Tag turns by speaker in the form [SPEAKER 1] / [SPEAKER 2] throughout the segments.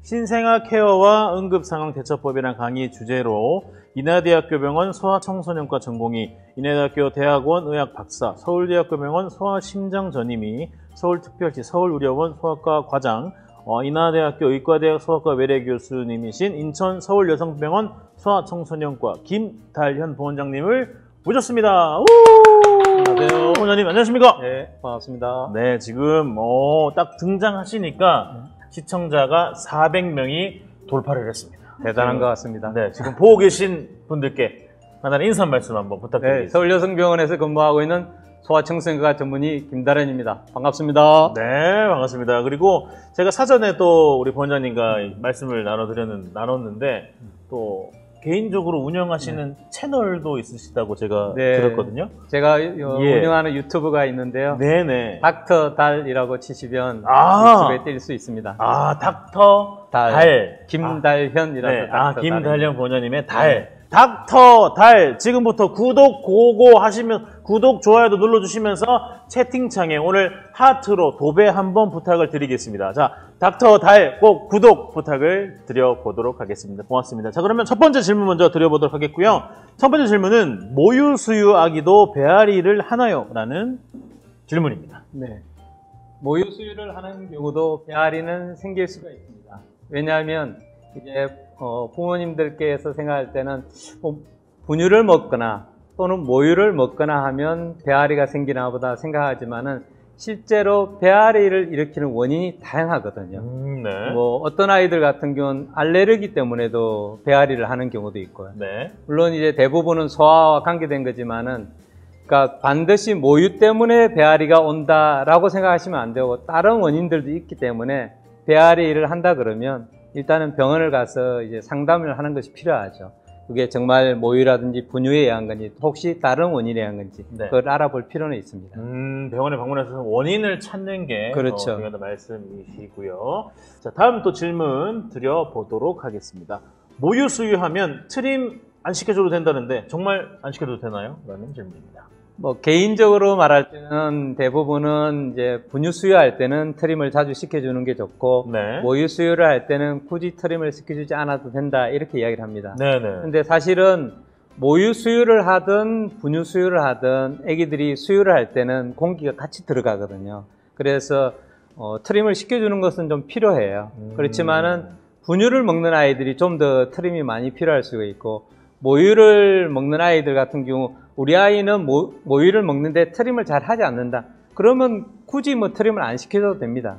[SPEAKER 1] 신생아 케어와 응급상황대처법이란 강의 주제로 인하대학교 병원 소아청소년과 전공의, 인하대학교 대학원 의학 박사, 서울대학교 병원 소아심장전임의, 서울특별시 서울의료원 소아과 과장, 인하대학교 의과대학 소아과 외래 교수님이신 인천 서울여성병원 소아청소년과 김달현 부원장님을 모셨습니다. 안녕하세요. 부원장님 안녕하십니까?
[SPEAKER 2] 네, 반갑습니다.
[SPEAKER 1] 네, 지금 딱 등장하시니까 시청자가 400명이 돌파를 했습니다.
[SPEAKER 2] 대단한 것 같습니다.
[SPEAKER 1] 네, 지금 보고 계신 분들께 간단한 인사 말씀 한번 부탁드리겠습니다.
[SPEAKER 2] 네, 서울여성병원에서 근무하고 있는 소아청소년과 전문의 김달현입니다. 반갑습니다.
[SPEAKER 1] 네, 반갑습니다. 그리고 제가 사전에 또 우리 부원장님과 말씀을 나눴는데 또 개인적으로 운영하시는 채널도 있으시다고 제가 들었거든요.
[SPEAKER 2] 제가 운영하는 유튜브가 있는데요.
[SPEAKER 1] 네네.
[SPEAKER 2] 닥터 달이라고 치시면 유튜브에 뜰 수 있습니다.
[SPEAKER 1] 닥터 달.
[SPEAKER 2] 김달현이라고.
[SPEAKER 1] 네. 김달현 부원장님의 달. 닥터 달. 지금부터 구독 고고 하시면 구독 좋아요도 눌러주시면서 채팅창에 오늘 하트로 도배 한번 부탁을 드리겠습니다. 자, 닥터 달 꼭 구독 부탁을 드려보도록 하겠습니다. 고맙습니다. 자, 그러면 첫 번째 질문 먼저 드려보도록 하겠고요. 첫 번째 질문은 모유 수유 아기도 배앓이를 하나요? 라는 질문입니다.
[SPEAKER 2] 네. 모유 수유를 하는 경우도 배앓이는 생길 수가 있습니다. 왜냐하면 이제 부모님들께서 생각할 때는 분유를 먹거나 또는 모유를 먹거나 하면 배앓이가 생기나 보다 생각하지만은 실제로 배앓이를 일으키는 원인이 다양하거든요.
[SPEAKER 1] 네.
[SPEAKER 2] 어떤 아이들 같은 경우는 알레르기 때문에도 배앓이를 하는 경우도 있고요.
[SPEAKER 1] 네.
[SPEAKER 2] 물론 이제 대부분은 소아와 관계된 거지만은 그러니까 반드시 모유 때문에 배앓이가 온다라고 생각하시면 안 되고 다른 원인들도 있기 때문에 배앓이를 한다 그러면 일단은 병원을 가서 이제 상담을 하는 것이 필요하죠. 그게 정말 모유라든지 분유에 의한 건지 혹시 다른 원인에 의한 건지 그걸 알아볼 필요는 있습니다.
[SPEAKER 1] 병원에 방문해서 원인을 찾는 게
[SPEAKER 2] 그렇죠.
[SPEAKER 1] 중요하다는 말씀이시고요. 자, 다음 또 질문 드려보도록 하겠습니다. 모유 수유하면 트림 안 시켜줘도 된다는데 정말 안 시켜도 되나요? 라는 질문입니다.
[SPEAKER 2] 개인적으로 말할 때는 대부분은 이제 분유 수유할 때는 트림을 자주 시켜주는 게 좋고 모유 수유를 할 때는 굳이 트림을 시켜주지 않아도 된다 이렇게 이야기를 합니다. 근데 사실은 모유 수유를 하든 분유 수유를 하든 아기들이 수유를 할 때는 공기가 같이 들어가거든요. 그래서 트림을 시켜주는 것은 좀 필요해요. 그렇지만은 분유를 먹는 아이들이 좀 더 트림이 많이 필요할 수가 있고 모유를 먹는 아이들 같은 경우 우리 아이는 모유를 먹는데 트림을 잘 하지 않는다. 그러면 굳이 트림을 안 시켜줘도 됩니다.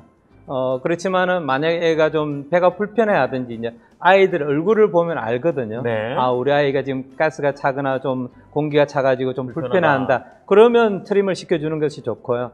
[SPEAKER 2] 그렇지만은 만약에 애가 좀 배가 불편해 하든지 이제 아이들 얼굴을 보면 알거든요. 우리 아이가 지금 가스가 차거나 좀 공기가 차가지고 좀 불편해한다. 그러면 트림을 시켜주는 것이 좋고요.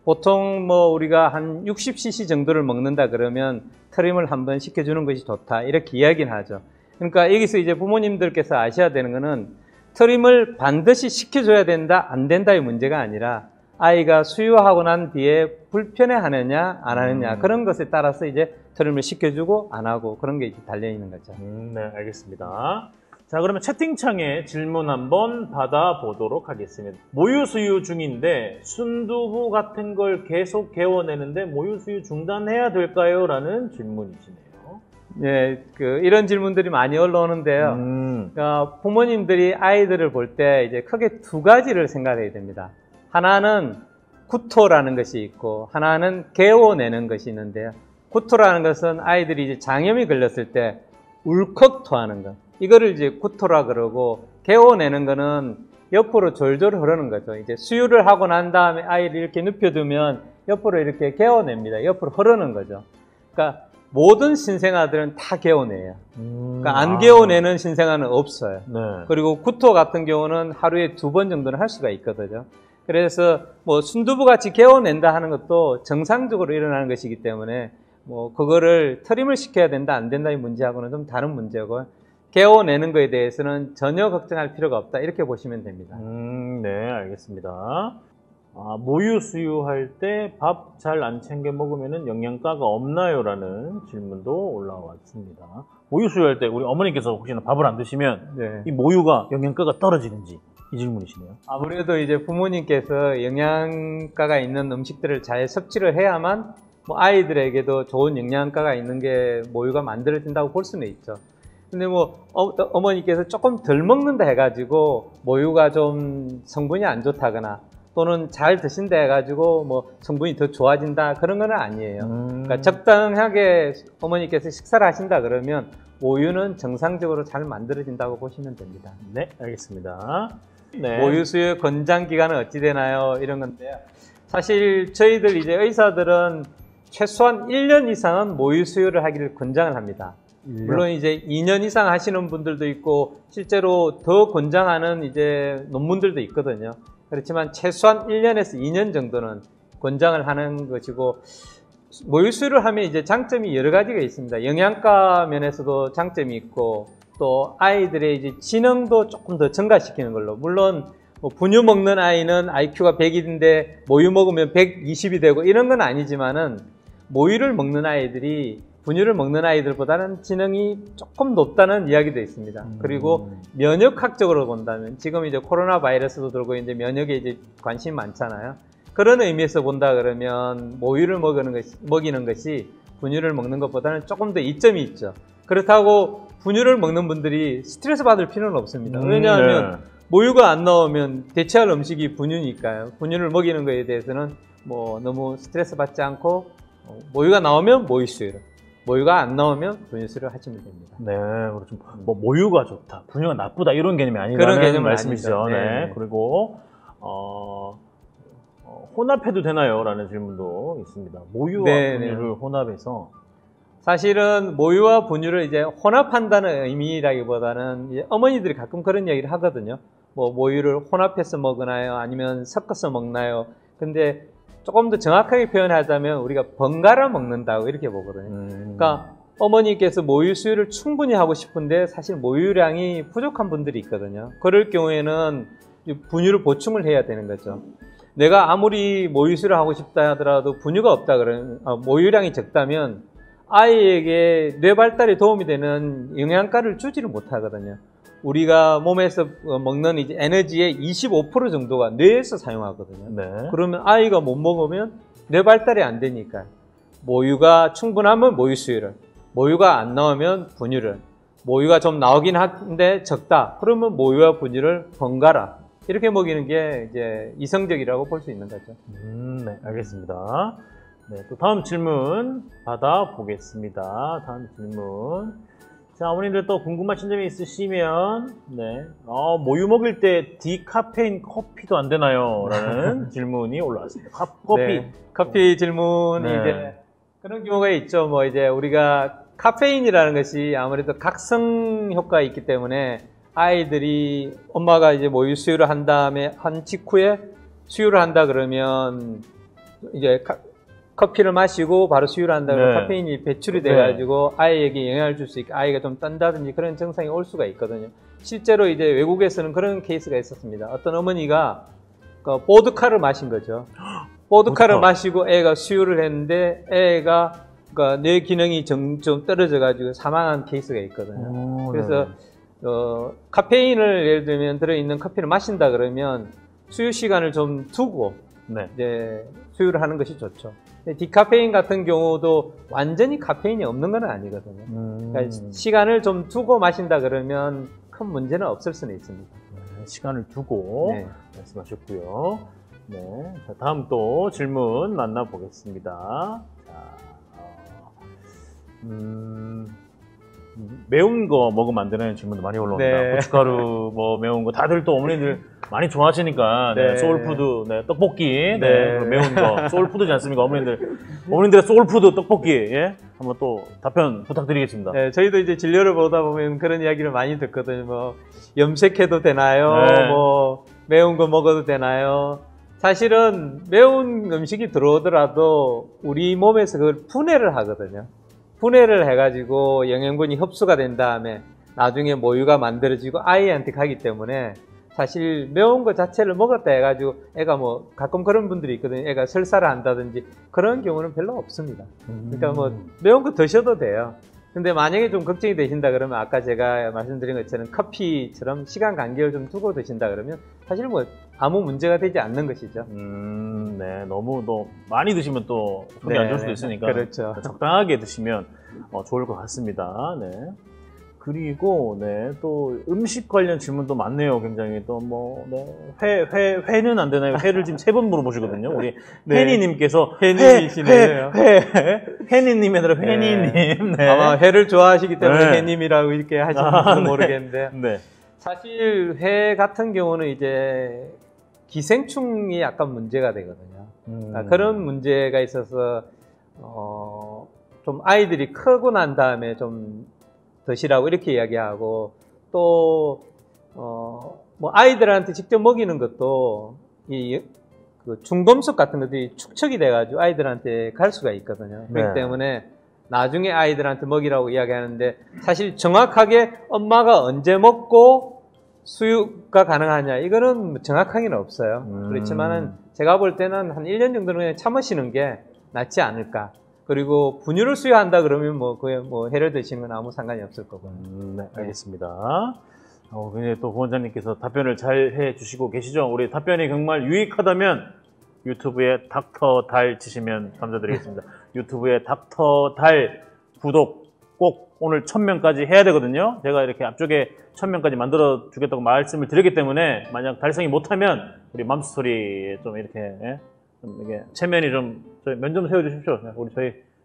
[SPEAKER 2] 보통 우리가 한 60cc 정도를 먹는다 그러면 트림을 한번 시켜주는 것이 좋다. 이렇게 이야기는 하죠. 그러니까 여기서 이제 부모님들께서 아셔야 되는 거는 트림을 반드시 시켜줘야 된다, 안 된다의 문제가 아니라 아이가 수유하고 난 뒤에 불편해 하느냐, 안 하느냐 그런 것에 따라서 이제 트림을 시켜주고 안 하고 그런 게 달려있는 거죠.
[SPEAKER 1] 네, 알겠습니다. 자, 그러면 채팅창에 질문 한번 받아보도록 하겠습니다. 모유 수유 중인데 순두부 같은 걸 계속 개워내는데 모유 수유 중단해야 될까요? 라는 질문이시네요.
[SPEAKER 2] 네, 이런 질문들이 많이 올라오는데요. 그러니까 부모님들이 아이들을 볼 때 이제 크게 두 가지를 생각해야 됩니다. 하나는 구토라는 것이 있고, 하나는 개워내는 것이 있는데요. 구토라는 것은 아이들이 이제 장염이 걸렸을 때 울컥 토하는 것. 이거를 이제 구토라 그러고, 개워내는 거는 옆으로 졸졸 흐르는 거죠. 이제 수유를 하고 난 다음에 아이를 이렇게 눕혀두면 옆으로 이렇게 개워냅니다. 옆으로 흐르는 거죠. 그러니까 모든 신생아들은 다 개워내요. 그러니까 안 개워내는 신생아는 없어요. 그리고 구토 같은 경우는 하루에 2번 정도는 할 수가 있거든요. 그래서 순두부 같이 개워낸다 하는 것도 정상적으로 일어나는 것이기 때문에 그거를 트림을 시켜야 된다 안 된다의 문제하고는 좀 다른 문제고 개워내는 거에 대해서는 전혀 걱정할 필요가 없다 이렇게 보시면 됩니다.
[SPEAKER 1] 네, 알겠습니다. 모유 수유할 때 밥 잘 안 챙겨 먹으면 영양가가 없나요? 라는 질문도 올라왔습니다. 모유 수유할 때 우리 어머니께서 혹시나 밥을 안 드시면 이 모유가 영양가가 떨어지는지 이 질문이시네요.
[SPEAKER 2] 아무래도 이제 부모님께서 영양가가 있는 음식들을 잘 섭취를 해야만 뭐 아이들에게도 좋은 영양가가 있는 게 모유가 만들어진다고 볼 수는 있죠. 근데 뭐 어머니께서 조금 덜 먹는다 해가지고 모유가 좀 성분이 안 좋다거나 또는 잘 드신다 해가지고 뭐 성분이 더 좋아진다 그런 건 아니에요. 그러니까 적당하게 어머니께서 식사를 하신다 그러면 모유는 정상적으로 잘 만들어진다고 보시면 됩니다.
[SPEAKER 1] 네, 알겠습니다. 네.
[SPEAKER 2] 모유 수유 권장 기간은 어찌 되나요? 이런 건데요. 사실 저희들 이제 의사들은 최소한 1년 이상은 모유 수유를 하기를 권장을 합니다. 물론 이제 2년 이상 하시는 분들도 있고 실제로 더 권장하는 이제 논문들도 있거든요. 그렇지만 최소한 1년에서 2년 정도는 권장을 하는 것이고, 모유 수유를 하면 이제 장점이 여러 가지가 있습니다. 영양가 면에서도 장점이 있고, 또 아이들의 이제 지능도 조금 더 증가시키는 걸로. 물론 뭐 분유 먹는 아이는 IQ가 100인데 모유 먹으면 120이 되고 이런 건 아니지만은, 모유를 먹는 아이들이 분유를 먹는 아이들보다는 지능이 조금 높다는 이야기도 있습니다. 그리고 면역학적으로 본다면, 지금 이제 코로나 바이러스도 들고 이제 면역에 이제 관심이 많잖아요. 그런 의미에서 본다 그러면 모유를 먹이는 것이 분유를 먹는 것보다는 조금 더 이점이 있죠. 그렇다고 분유를 먹는 분들이 스트레스 받을 필요는 없습니다. 왜냐하면 네. 모유가 안 나오면 대체할 음식이 분유니까요. 분유를 먹이는 것에 대해서는 뭐 너무 스트레스 받지 않고, 모유가 나오면 모유 수유를, 모유가 안 나오면 분유 수유를 하시면 됩니다.
[SPEAKER 1] 네, 그렇죠. 뭐 모유가 좋다, 분유가 나쁘다 이런 개념이 아니라는
[SPEAKER 2] 그런 개념은
[SPEAKER 1] 말씀이시죠.
[SPEAKER 2] 네.
[SPEAKER 1] 네. 그리고 혼합해도 되나요? 라는 질문도 있습니다. 모유와
[SPEAKER 2] 네,
[SPEAKER 1] 분유를
[SPEAKER 2] 네.
[SPEAKER 1] 혼합해서.
[SPEAKER 2] 사실은 모유와 분유를 이제 혼합한다는 의미라기보다는 이제 어머니들이 가끔 그런 얘기를 하거든요. 뭐 모유를 혼합해서 먹나요? 아니면 섞어서 먹나요? 근데 조금 더 정확하게 표현하자면 우리가 번갈아 먹는다고 이렇게 보거든요. 그러니까 어머니께서 모유 수유를 충분히 하고 싶은데 사실 모유량이 부족한 분들이 있거든요. 그럴 경우에는 분유를 보충을 해야 되는 거죠. 내가 아무리 모유 수유를 하고 싶다 하더라도 분유가 없다 그러면, 모유량이 적다면 아이에게 뇌 발달에 도움이 되는 영양가를 주지를 못하거든요. 우리가 몸에서 먹는 이제 에너지의 25% 정도가 뇌에서 사용하거든요.
[SPEAKER 1] 네.
[SPEAKER 2] 그러면 아이가 못 먹으면 뇌 발달이 안 되니까 모유가 충분하면 모유 수유를, 모유가 안 나오면 분유를, 모유가 좀 나오긴 하는데 적다 그러면 모유와 분유를 번갈아 이렇게 먹이는 게 이제 이성적이라고 볼 수 있는 거죠.
[SPEAKER 1] 네, 알겠습니다. 네, 또 다음 질문 받아보겠습니다. 다음 질문. 자, 어머님들 또 궁금하신 점이 있으시면, 네, 모유 먹일 때 디카페인 커피도 안 되나요? 라는 질문이 올라왔습니다. 커피.
[SPEAKER 2] 네, 커피 질문이
[SPEAKER 1] 네.
[SPEAKER 2] 이제 그런 경우가 있죠. 뭐 이제 우리가 카페인이라는 것이 아무래도 각성 효과가 있기 때문에 아이들이 엄마가 이제 모유 수유를 한 다음에 한 직후에 수유를 한다 그러면 이제 커피를 마시고 바로 수유를 한다 그러면
[SPEAKER 1] 네.
[SPEAKER 2] 카페인이 배출이 돼가지고 아이에게 영향을 줄 수 있고 아이가 좀 딴다든지 그런 증상이 올 수가 있거든요. 실제로 이제 외국에서는 그런 케이스가 있었습니다. 어떤 어머니가 보드카를 마신 거죠. 보드카를 마시고 애가 수유를 했는데 애가 뇌 기능이 점점 떨어져가지고 사망한 케이스가 있거든요. 그래서 카페인을 예를 들면 들어있는 커피를 마신다 그러면 수유 시간을 좀 두고
[SPEAKER 1] 네.
[SPEAKER 2] 이제 수유를 하는 것이 좋죠. 디카페인 같은 경우도 완전히 카페인이 없는 건 아니거든요. 그러니까 시간을 좀 두고 마신다 그러면 큰 문제는 없을 수는 있습니다.
[SPEAKER 1] 네, 시간을 두고
[SPEAKER 2] 네.
[SPEAKER 1] 말씀하셨고요. 네, 자, 다음 또 질문 만나보겠습니다. 자, 매운 거 먹으면 안 되는 질문도 많이 올라옵니다.
[SPEAKER 2] 네.
[SPEAKER 1] 고춧가루 뭐 매운 거 다들 또 어머니들 많이 좋아하시니까 네.
[SPEAKER 2] 네.
[SPEAKER 1] 소울푸드, 네, 떡볶이,
[SPEAKER 2] 네.
[SPEAKER 1] 네, 매운 거 소울푸드지 않습니까? 어머님들의 소울푸드 떡볶이, 예, 한번 또 답변 부탁드리겠습니다.
[SPEAKER 2] 네, 저희도 이제 진료를 보다 보면 그런 이야기를 많이 듣거든요. 뭐 염색해도 되나요?
[SPEAKER 1] 네.
[SPEAKER 2] 뭐 매운 거 먹어도 되나요? 사실은 매운 음식이 들어오더라도 우리 몸에서 그걸 분해를 하거든요. 분해를 해가지고 영양분이 흡수가 된 다음에 나중에 모유가 만들어지고 아이한테 가기 때문에 사실 매운 거 자체를 먹었다 해가지고 애가 뭐 가끔 그런 분들이 있거든요. 애가 설사를 한다든지 그런 경우는 별로 없습니다. 그러니까 뭐 매운 거 드셔도 돼요. 근데 만약에 좀 걱정이 되신다 그러면 아까 제가 말씀드린 것처럼 커피처럼 시간 간격을 좀 두고 드신다 그러면 사실 뭐 아무 문제가 되지 않는 것이죠.
[SPEAKER 1] 네. 너무 많이 드시면 또 속이 안 좋을 수도 있으니까.
[SPEAKER 2] 그렇죠.
[SPEAKER 1] 적당하게 드시면 좋을 것 같습니다. 네. 그리고 또 음식 관련 질문도 많네요. 굉장히 또 회는 안 되나요? 회를 지금 3번 물어보시거든요. 우리 혜니님께서
[SPEAKER 2] 혜님이시네요.
[SPEAKER 1] 혜니님이 아니라 혜니님. 네.
[SPEAKER 2] 아마 회를 좋아하시기 때문에 혜님이라고 이렇게 하시는지 모르겠는데
[SPEAKER 1] 네.
[SPEAKER 2] 사실 회 같은 경우는 이제 기생충이 약간 문제가 되거든요. 그런 문제가 있어서 좀 아이들이 크고 난 다음에 좀 드시라고 이렇게 이야기하고 또 뭐 아이들한테 직접 먹이는 것도 그 중금속 같은 것들이 축적이 돼가지고 아이들한테 갈 수가 있거든요. 그렇기 때문에 나중에 아이들한테 먹이라고 이야기하는데 사실 정확하게 엄마가 언제 먹고 수유가 가능하냐 이거는 정확하게는 없어요. 그렇지만은 제가 볼 때는 한 1년 정도는 그냥 참으시는 게 낫지 않을까. 그리고 분유를 수유한다 그러면 그에 해를 드시는 건 아무 상관이 없을 거고요.
[SPEAKER 1] 네, 알겠습니다. 굉장히 또 부원장님께서 답변을 잘 해주시고 계시죠. 우리 답변이 정말 유익하다면 유튜브에 닥터 달 치시면 감사드리겠습니다. 유튜브에 닥터 달 구독 꼭 오늘 1000명까지 해야 되거든요. 제가 이렇게 앞쪽에 1000명까지 만들어 주겠다고 말씀을 드렸기 때문에 만약 달성이 못하면 우리 맘스토리에 좀 이렇게 이게 체면이 면 좀 세워주십시오. 우리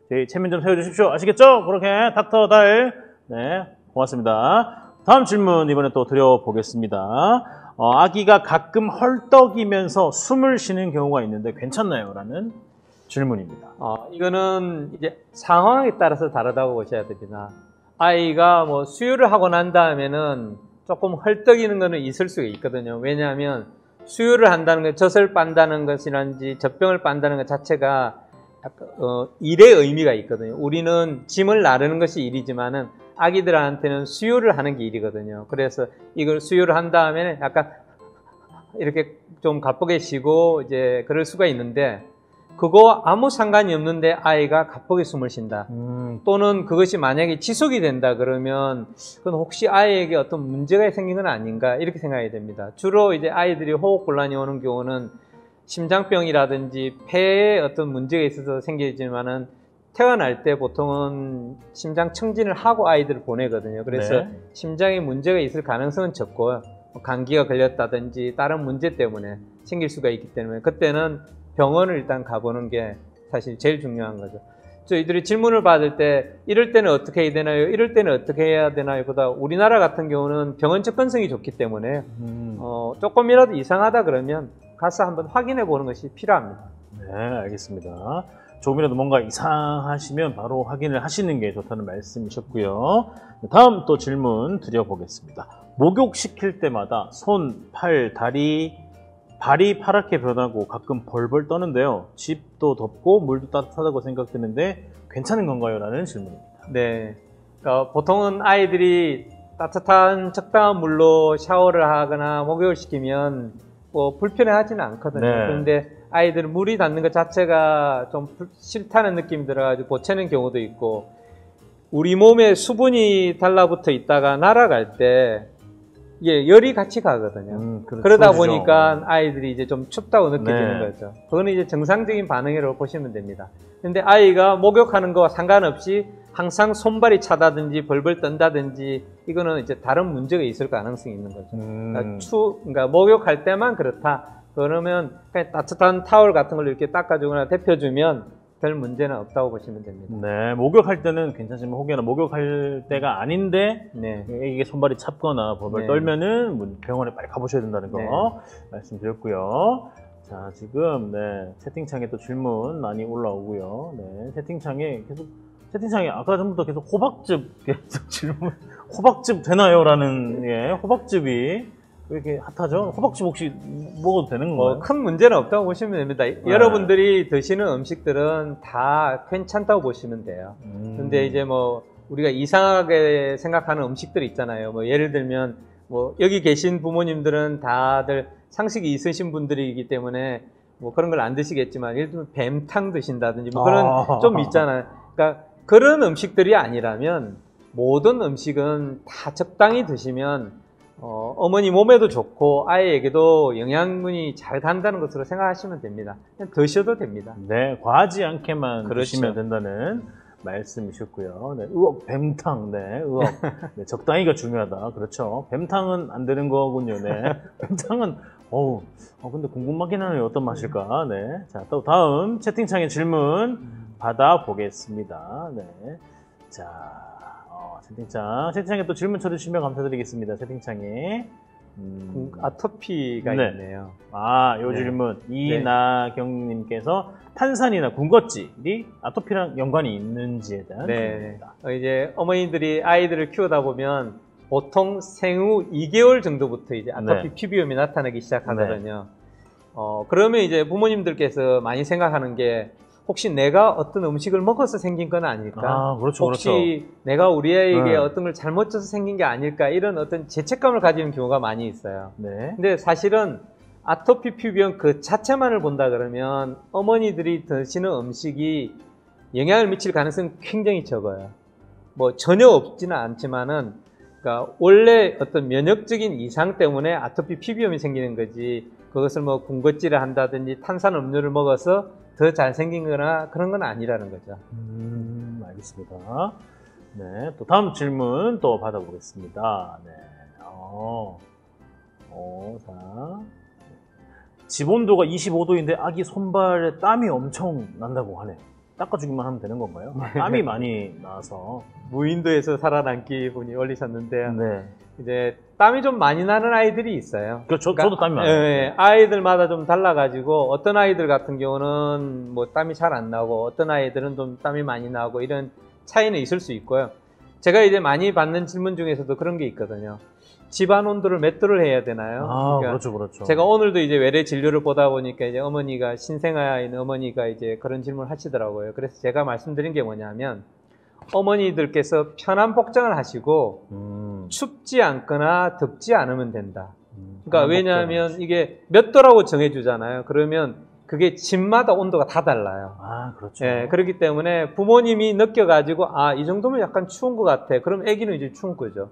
[SPEAKER 1] 저희 체면 좀 세워주십시오. 아시겠죠? 그렇게 닥터 달. 네, 고맙습니다. 다음 질문 이번에 또 드려보겠습니다. 아기가 가끔 헐떡이면서 숨을 쉬는 경우가 있는데 괜찮나요? 라는 질문입니다.
[SPEAKER 2] 이거는 이제 상황에 따라서 다르다고 보셔야 됩니다. 아이가 수유를 하고 난 다음에는 조금 헐떡이는 거는 있을 수가 있거든요. 왜냐하면 수유를 한다는 것, 젖을 빤다는 것이란지 젖병을 빤다는 것 자체가 약간, 일의 의미가 있거든요. 우리는 짐을 나르는 것이 일이지만은 아기들한테는 수유를 하는 게 일이거든요. 그래서 이걸 수유를 한 다음에는 약간 이렇게 좀 가쁘게 쉬고 이제 그럴 수가 있는데 그거 아무 상관이 없는데 아이가 가쁘게 숨을 쉰다. 또는 그것이 만약에 지속이 된다 그러면 그건 혹시 아이에게 어떤 문제가 생긴 건 아닌가 이렇게 생각이 됩니다. 주로 이제 아이들이 호흡곤란이 오는 경우는 심장병이라든지 폐에 어떤 문제가 있어서 생기지만은 태어날 때 보통은 심장 청진을 하고 아이들을 보내거든요. 그래서 심장에 문제가 있을 가능성은 적고 감기가 걸렸다든지 다른 문제 때문에 생길 수가 있기 때문에 그때는 병원을 일단 가보는 게 사실 제일 중요한 거죠. 저희들이 질문을 받을 때 이럴 때는 어떻게 해야 되나요? 이럴 때는 어떻게 해야 되나요? 보다 우리나라 같은 경우는 병원 접근성이 좋기 때문에 조금이라도 이상하다 그러면 가서 한번 확인해 보는 것이 필요합니다.
[SPEAKER 1] 네, 알겠습니다. 조금이라도 뭔가 이상하시면 바로 확인을 하시는 게 좋다는 말씀이셨고요. 다음 또 질문 드려보겠습니다. 목욕시킬 때마다 손, 팔, 다리, 발이 파랗게 변하고 가끔 벌벌 떠는데요. 집도 덥고 물도 따뜻하다고 생각되는데 괜찮은 건가요? 라는 질문입니다.
[SPEAKER 2] 네. 보통은 아이들이 따뜻한 적당한 물로 샤워를 하거나 목욕을 시키면 불편해하지는 않거든요. 그런데 아이들은 물이 닿는 것 자체가 좀 싫다는 느낌이 들어가지고 보채는 경우도 있고 우리 몸에 수분이 달라붙어 있다가 날아갈 때 열이 같이 가거든요. 그러다 보니까 아이들이 이제 좀 춥다고 느껴지는 거죠. 그거는 이제 정상적인 반응이라고 보시면 됩니다. 근데 아이가 목욕하는 거와 상관없이 항상 손발이 차다든지 벌벌 떤다든지 이거는 이제 다른 문제가 있을 가능성이 있는 거죠. 그러니까 목욕할 때만 그렇다. 그러면 그냥 따뜻한 타월 같은 걸 이렇게 닦아주거나 데펴주면 별 문제는 없다고 보시면 됩니다.
[SPEAKER 1] 네, 목욕할 때는 괜찮지만 혹여나 목욕할 때가 아닌데 이게 손발이 찹거나 벌벌 떨면은 병원에 빨리 가보셔야 된다는 거 말씀드렸고요. 자, 지금 채팅창에 또 질문 많이 올라오고요. 채팅창에 아까 전부터 계속 호박즙 계속 질문 호박즙 되나요? 라는 호박즙이 왜 이렇게 핫하죠? 호박즙 혹시 먹어도 되는 건가요?
[SPEAKER 2] 큰 문제는 없다고 보시면 됩니다. 여러분들이 드시는 음식들은 다 괜찮다고 보시면 돼요. 근데 이제 우리가 이상하게 생각하는 음식들 있잖아요. 예를 들면 여기 계신 부모님들은 다들 상식이 있으신 분들이기 때문에 그런 걸 안 드시겠지만 예를 들면 뱀탕 드신다든지 그런 좀 있잖아요. 그러니까 그런 음식들이 아니라면 모든 음식은 다 적당히 드시면 어머니 몸에도 좋고 아이에게도 영양분이 잘 간다는 것으로 생각하시면 됩니다. 그냥 드셔도 됩니다.
[SPEAKER 1] 네, 과하지 않게만
[SPEAKER 2] 그렇죠.
[SPEAKER 1] 드시면 된다는 말씀이셨고요. 네, 의혹, 뱀탕, 네, 의혹. 네, 적당히가 중요하다. 그렇죠. 뱀탕은 안 되는 거군요. 네. 뱀탕은, 근데 궁금하긴 하네요. 어떤 맛일까? 네. 자, 또 다음 채팅창에 질문 받아보겠습니다. 네. 자, 채팅창에 또 질문 쳐주시면 감사드리겠습니다. 채팅창에.
[SPEAKER 2] 아토피가
[SPEAKER 1] 네.
[SPEAKER 2] 있네요.
[SPEAKER 1] 요 질문. 이나경님께서 탄산이나 군것질이 아토피랑 연관이 있는지에 대한 질문입니다.
[SPEAKER 2] 이제 어머니들이 아이들을 키우다 보면 보통 생후 2개월 정도부터 이제 아토피 피부염이 나타나기 시작하거든요. 그러면 이제 부모님들께서 많이 생각하는 게 혹시 내가 어떤 음식을 먹어서 생긴 건 아닐까?
[SPEAKER 1] 그렇죠,
[SPEAKER 2] 혹시 내가 우리 아이에게 어떤 걸 잘못 줘서 생긴 게 아닐까? 이런 어떤 죄책감을 가지는 경우가 많이 있어요.
[SPEAKER 1] 네.
[SPEAKER 2] 근데 사실은 아토피 피부염 그 자체만을 본다 그러면 어머니들이 드시는 음식이 영향을 미칠 가능성이 굉장히 적어요. 뭐 전혀 없지는 않지만은, 그러니까 원래 어떤 면역적인 이상 때문에 아토피 피부염이 생기는 거지, 그것을 뭐 군것질을 한다든지 탄산 음료를 먹어서 더 잘생긴 거나 그런 건 아니라는 거죠.
[SPEAKER 1] 알겠습니다. 네, 또 다음 질문 또 받아보겠습니다. 네. 자. 집 온도가 25도인데 아기 손발에 땀이 엄청 난다고 하네. 닦아주기만 하면 되는 건가요? 땀이 많이 나서.
[SPEAKER 2] 무인도에서 살아남기 분이 올리셨는데요.
[SPEAKER 1] 네.
[SPEAKER 2] 이제 땀이 좀 많이 나는 아이들이 있어요.
[SPEAKER 1] 그렇죠. 저도 땀이 많아요.
[SPEAKER 2] 네, 아이들마다 좀 달라가지고 어떤 아이들 같은 경우는 뭐 땀이 잘 안 나고 어떤 아이들은 좀 땀이 많이 나고 이런 차이는 있을 수 있고요. 제가 이제 많이 받는 질문 중에서도 그런 게 있거든요. 집안 온도를 몇 도를 해야 되나요?
[SPEAKER 1] 그러니까 그렇죠.
[SPEAKER 2] 제가 오늘도 이제 외래 진료를 보다 보니까 이제 어머니가 신생아인 어머니가 이제 그런 질문을 하시더라고요. 그래서 제가 말씀드린 게 뭐냐면 어머니들께서 편한 복장을 하시고 춥지 않거나 덥지 않으면 된다. 그러니까 왜냐하면 이게 몇 도라고 정해주잖아요. 그러면 그게 집마다 온도가 다 달라요.
[SPEAKER 1] 그렇죠.
[SPEAKER 2] 예, 그렇기 때문에 부모님이 느껴가지고 이 정도면 약간 추운 것 같아. 그럼 아기는 이제 추운 거죠.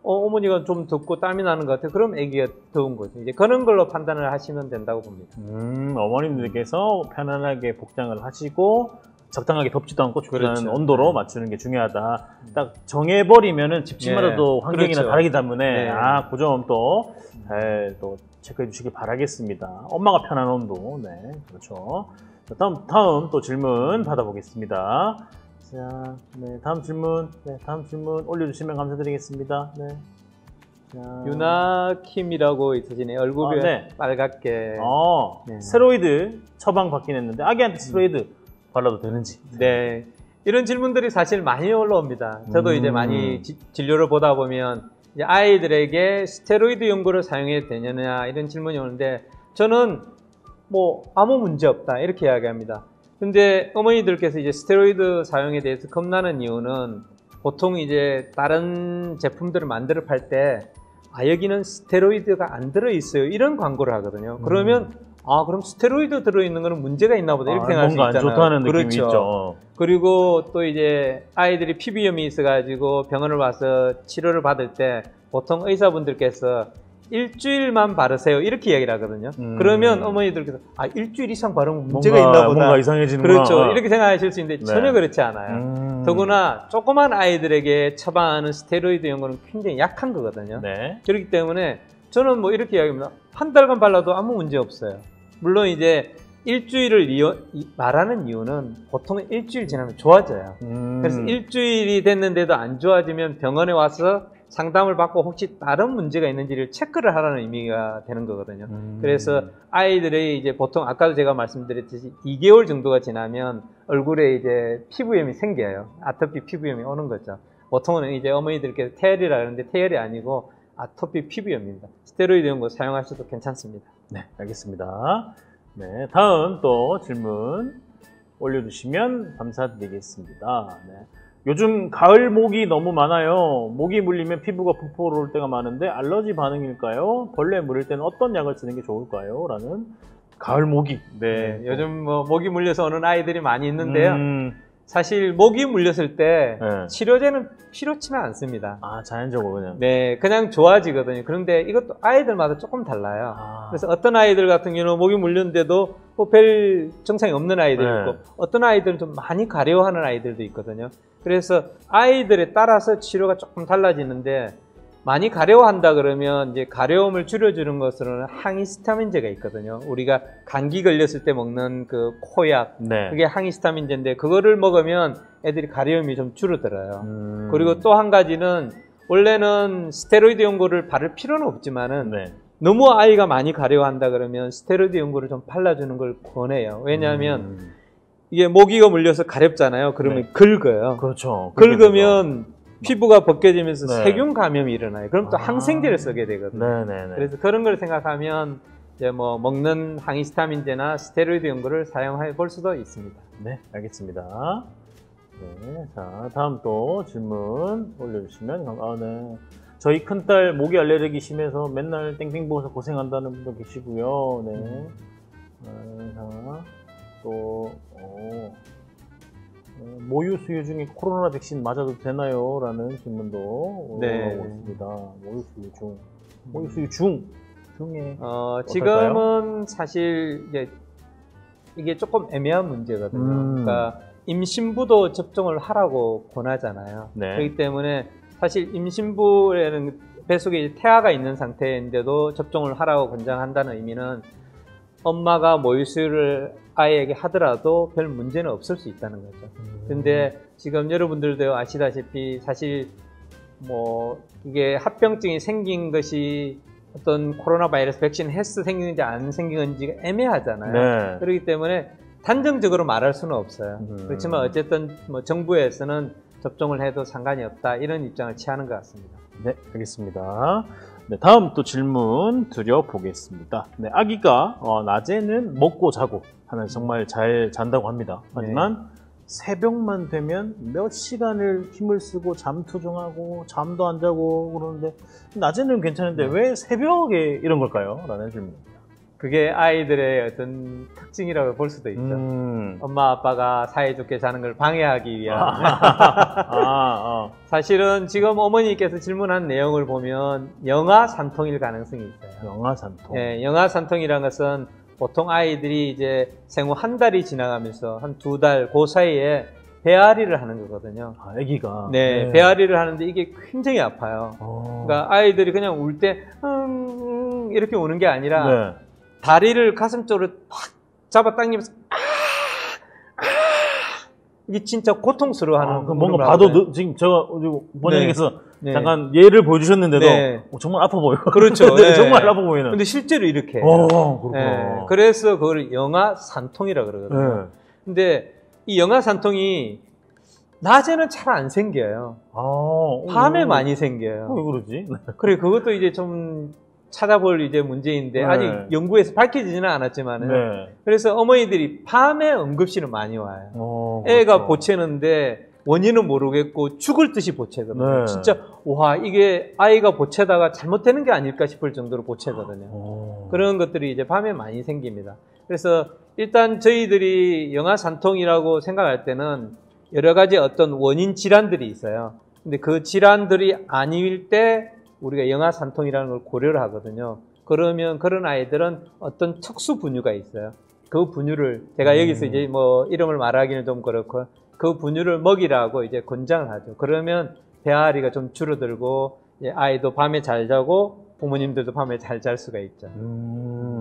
[SPEAKER 2] 어머니가 좀 덥고 땀이 나는 것 같아. 그럼 아기가 더운 거죠. 이제 그런 걸로 판단을 하시면 된다고 봅니다.
[SPEAKER 1] 어머님들께서 편안하게 복장을 하시고 적당하게 덥지도 않고 춥지 않은 온도로 맞추는 게 중요하다. 딱 정해버리면은 집집마다도 환경이나 다르기 때문에 그 점 또 잘 또 체크해 주시기 바라겠습니다. 엄마가 편한 온도. 네, 그렇죠. 자, 다음 또 질문 받아보겠습니다. 자, 네, 다음 질문 올려주시면 감사드리겠습니다. 네. 자.
[SPEAKER 2] 유나킴이라고 있으시네. 얼굴이 빨갛게.
[SPEAKER 1] 네. 스테로이드 처방 받긴 했는데 아기한테 스테로이드 발라도 되는지.
[SPEAKER 2] 네. 이런 질문들이 사실 많이 올라옵니다. 저도 이제 많이 진료를 보다 보면 이제 아이들에게 스테로이드 연고를 사용해도 되느냐 이런 질문이 오는데 저는 뭐 아무 문제 없다 이렇게 이야기합니다. 근데 어머니들께서 이제 스테로이드 사용에 대해서 겁나는 이유는 보통 이제 다른 제품들을 만들어 팔 때 여기는 스테로이드가 안 들어있어요 이런 광고를 하거든요. 그러면 그럼 스테로이드 들어있는 거는 문제가 있나 보다 이렇게 생각할 수 있잖아요.
[SPEAKER 1] 뭔가 안 좋다는 느낌이
[SPEAKER 2] 그렇죠.
[SPEAKER 1] 있죠.
[SPEAKER 2] 그리고 또 이제 아이들이 피부염이 있어가지고 병원을 와서 치료를 받을 때 보통 의사분들께서 일주일만 바르세요 이렇게 이야기를 하거든요. 그러면 어머니들께서 일주일 이상 바르면 문제가 있나 보다.
[SPEAKER 1] 뭔가 이상해지는구나.
[SPEAKER 2] 그렇죠. 이렇게 생각하실 수 있는데 전혀 그렇지 않아요. 더구나 조그만 아이들에게 처방하는 스테로이드 연고는 굉장히 약한 거거든요.
[SPEAKER 1] 네.
[SPEAKER 2] 그렇기 때문에 저는 뭐 이렇게 이야기합니다. 한 달간 발라도 아무 문제 없어요. 물론 이제 일주일을 말하는 이유는 보통 일주일 지나면 좋아져요. 그래서 일주일이 됐는데도 안 좋아지면 병원에 와서 상담을 받고 혹시 다른 문제가 있는지를 체크를 하라는 의미가 되는 거거든요. 그래서 아이들의 이제 보통 아까도 제가 말씀드렸듯이 2개월 정도가 지나면 얼굴에 이제 피부염이 생겨요. 아토피 피부염이 오는 거죠. 보통은 이제 어머니들께서 태열이라 그러는데 태열이 아니고 아토피 피부염입니다. 스테로이드 연고 사용하셔도 괜찮습니다.
[SPEAKER 1] 네, 알겠습니다. 네, 다음 또 질문 올려주시면 감사드리겠습니다. 네. 요즘 가을 모기 너무 많아요. 모기 물리면 피부가 부풀어 올 때가 많은데 알러지 반응일까요? 벌레 물릴 때는 어떤 약을 쓰는 게 좋을까요? 라는 가을 모기.
[SPEAKER 2] 네, 요즘 뭐 모기 물려서 오는 아이들이 많이 있는데요. 사실 모기 물렸을 때
[SPEAKER 1] 네.
[SPEAKER 2] 치료제는 필요치는 않습니다.
[SPEAKER 1] 아, 자연적으로 그냥.
[SPEAKER 2] 네, 그냥 좋아지거든요. 그런데 이것도 아이들마다 조금 달라요. 그래서 어떤 아이들 같은 경우는 모기 물렸는데도 뭐 별 증상이 없는 아이들이
[SPEAKER 1] 네.
[SPEAKER 2] 있고, 어떤 아이들은 좀 많이 가려워하는 아이들도 있거든요. 그래서 아이들에 따라서 치료가 조금 달라지는데, 많이 가려워한다 그러면 이제 가려움을 줄여주는 것으로는 항히스타민제가 있거든요. 우리가 감기 걸렸을 때 먹는 그 코약,
[SPEAKER 1] 네.
[SPEAKER 2] 그게 항히스타민제인데 그거를 먹으면 애들이 가려움이 좀 줄어들어요. 그리고 또 한 가지는 원래는 스테로이드 연고를 바를 필요는 없지만은
[SPEAKER 1] 네.
[SPEAKER 2] 너무 아이가 많이 가려워한다 그러면 스테로이드 연고를 좀 발라주는 걸 권해요. 왜냐하면 이게 모기가 물려서 가렵잖아요. 그러면
[SPEAKER 1] 네.
[SPEAKER 2] 긁어요.
[SPEAKER 1] 그렇죠.
[SPEAKER 2] 긁으면 피부가 벗겨지면서
[SPEAKER 1] 네.
[SPEAKER 2] 세균 감염이 일어나요. 그럼 또 항생제를 쓰게 되거든요.
[SPEAKER 1] 네네네.
[SPEAKER 2] 그래서 그런 걸 생각하면 이제 뭐 먹는 항히스타민제나 스테로이드 연고를 사용해 볼 수도 있습니다.
[SPEAKER 1] 네, 알겠습니다. 네, 자, 다음 또 질문 올려주시면, 네. 저희 큰딸 모기 알레르기 심해서 맨날 땡땡 부어서 고생한다는 분도 계시고요. 네. 자, 또, 모유 수유 중에 코로나 백신 맞아도 되나요? 라는 질문도
[SPEAKER 2] 네.
[SPEAKER 1] 올라오고 있습니다. 모유 수유 중에.
[SPEAKER 2] 지금은 사실 이게 조금 애매한 문제거든요. 그러니까 임신부도 접종을 하라고 권하잖아요.
[SPEAKER 1] 네.
[SPEAKER 2] 그렇기 때문에 사실 임신부에는 뱃속에 태아가 있는 상태인데도 접종을 하라고 권장한다는 의미는 엄마가 모유 수유를 아이에게 하더라도 별 문제는 없을 수 있다는 거죠. 근데 지금 여러분들도 아시다시피 사실 뭐 이게 합병증이 생긴 것이 어떤 코로나 바이러스 백신 해서 생기는지 안 생기는지가 애매하잖아요.
[SPEAKER 1] 네.
[SPEAKER 2] 그렇기 때문에 단정적으로 말할 수는 없어요. 그렇지만 어쨌든 뭐 정부에서는 접종을 해도 상관이 없다 이런 입장을 취하는 것 같습니다.
[SPEAKER 1] 네, 알겠습니다. 네, 다음 또 질문 드려보겠습니다. 네, 아기가 낮에는 먹고 자고 하면 정말 잘 잔다고 합니다. 하지만 새벽만 되면 몇 시간을 힘을 쓰고 잠투정하고 잠도 안 자고 그러는데 낮에는 괜찮은데 왜 새벽에 이런 걸까요? 라는 질문입니다.
[SPEAKER 2] 그게 아이들의 어떤 특징이라고 볼 수도 있죠. 엄마 아빠가 사이좋게 자는 걸 방해하기 위한. 사실은 지금 어머니께서 질문한 내용을 보면 영아산통일 가능성이 있어요.
[SPEAKER 1] 영아산통.
[SPEAKER 2] 네, 영아산통이라는 것은 보통 아이들이 이제 생후 한 달이 지나가면서 한 2달 그 사이에 배앓이를 하는 거거든요.
[SPEAKER 1] 아, 아기가.
[SPEAKER 2] 네, 배앓이를 하는데 이게 굉장히 아파요. 그러니까 아이들이 그냥 울 때 이렇게 우는 게 아니라 다리를 가슴 쪽으로 확 잡아 당기면서 이게 진짜 고통스러워하는.
[SPEAKER 1] 뭔가 봐도 지금 제가 원장님께서 잠깐 예를 보여주셨는데도 정말 아파 보여요.
[SPEAKER 2] 그렇죠.
[SPEAKER 1] 정말 아파 보이는.
[SPEAKER 2] 근데 실제로 이렇게 해요.
[SPEAKER 1] 그렇구나.
[SPEAKER 2] 그래서 그걸 영아산통이라고 그러거든요. 근데 이 영아산통이 낮에는 잘 안 생겨요. 밤에 많이 생겨요.
[SPEAKER 1] 왜 그러지?
[SPEAKER 2] 그래, 그것도 이제 좀 찾아볼 이제 문제인데 아직 연구에서 밝혀지지는 않았지만은 그래서 어머니들이 밤에 응급실을 많이 와요. 애가 보채는데 원인은 모르겠고 죽을 듯이 보채거든요. 진짜 와, 이게 아이가 보채다가 잘못되는 게 아닐까 싶을 정도로 보채거든요. 그런 것들이 이제 밤에 많이 생깁니다. 그래서 일단 저희들이 영아산통이라고 생각할 때는 여러 가지 어떤 원인 질환들이 있어요. 근데 그 질환들이 아닐 때 우리가 영아산통이라는 걸 고려를 하거든요. 그러면 그런 아이들은 어떤 특수 분유가 있어요. 그 분유를 제가 여기서 이제 뭐 이름을 말하기는 좀 그렇고 그 분유를 먹이라고 이제 권장을 하죠. 그러면 배앓이가 좀 줄어들고 아이도 밤에 잘 자고 부모님들도 밤에 잘 잘 수가 있죠.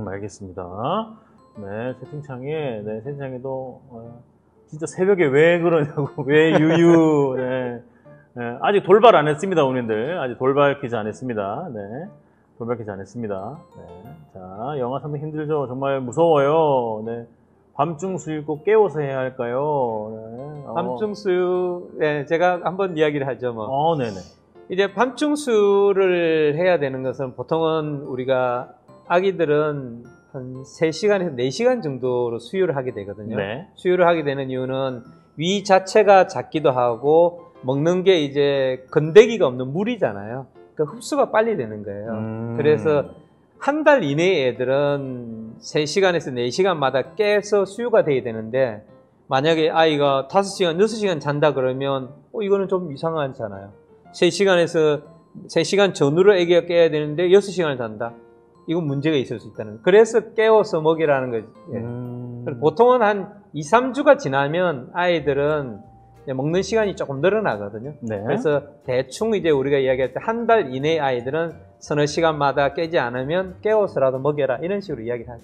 [SPEAKER 1] 알겠습니다. 네, 채팅창에도 진짜 새벽에 왜 그러냐고, 왜 유유. 아직 돌발 안 했습니다, 오늘들. 아직 돌발 퀴즈 안 했습니다. 돌발 퀴즈 안 했습니다. 자, 영아산통 힘들죠? 정말 무서워요. 밤중 수유 꼭 깨워서 해야 할까요?
[SPEAKER 2] 밤중 수유, 제가 한번 이야기를 하죠, 뭐.
[SPEAKER 1] 네네.
[SPEAKER 2] 이제 밤중 수유를 해야 되는 것은 보통은 우리가 아기들은 한 3시간에서 4시간 정도로 수유를 하게 되거든요. 수유를 하게 되는 이유는 위 자체가 작기도 하고 먹는 게 이제 건더기가 없는 물이잖아요. 그러니까 흡수가 빨리 되는 거예요. 그래서 한 달 이내의 애들은 3시간에서 4시간마다 깨서 수유가 돼야 되는데 만약에 아이가 5시간, 6시간 잔다 그러면 이거는 좀 이상하잖아요. 3시간 전후로 아기가 깨야 되는데 6시간을 잔다. 이건 문제가 있을 수 있다는 거예요. 그래서 깨워서 먹이라는 거지. 보통은 한 2, 3주가 지나면 아이들은 먹는 시간이 조금 늘어나거든요. 네. 그래서 대충 이제 우리가 이야기할 때 한 달 이내 아이들은 서너 시간마다 깨지 않으면 깨워서라도 먹여라. 이런 식으로 이야기를 하죠.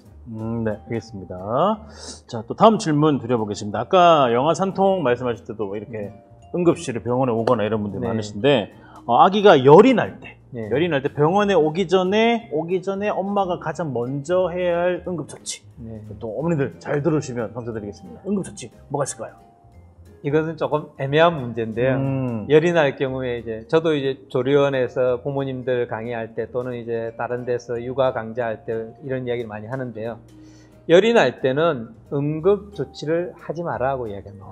[SPEAKER 1] 네, 알겠습니다. 자, 또 다음 질문 드려보겠습니다. 아까 영아 산통 말씀하실 때도 이렇게 응급실에 병원에 오거나 이런 분들이 많으신데, 아기가 열이 날 때, 열이 날 때 병원에 오기 전에 엄마가 가장 먼저 해야 할 응급처치. 또 어머니들 잘 들으시면 감사드리겠습니다. 응급처치 뭐가 있을까요?
[SPEAKER 2] 이것은 조금 애매한 문제인데요. 열이 날 경우에 이제 저도 이제 조리원에서 부모님들 강의할 때 또는 이제 다른 데서 육아 강좌할 때 이런 이야기를 많이 하는데요. 열이 날 때는 응급 조치를 하지 마라고 이야기합니다.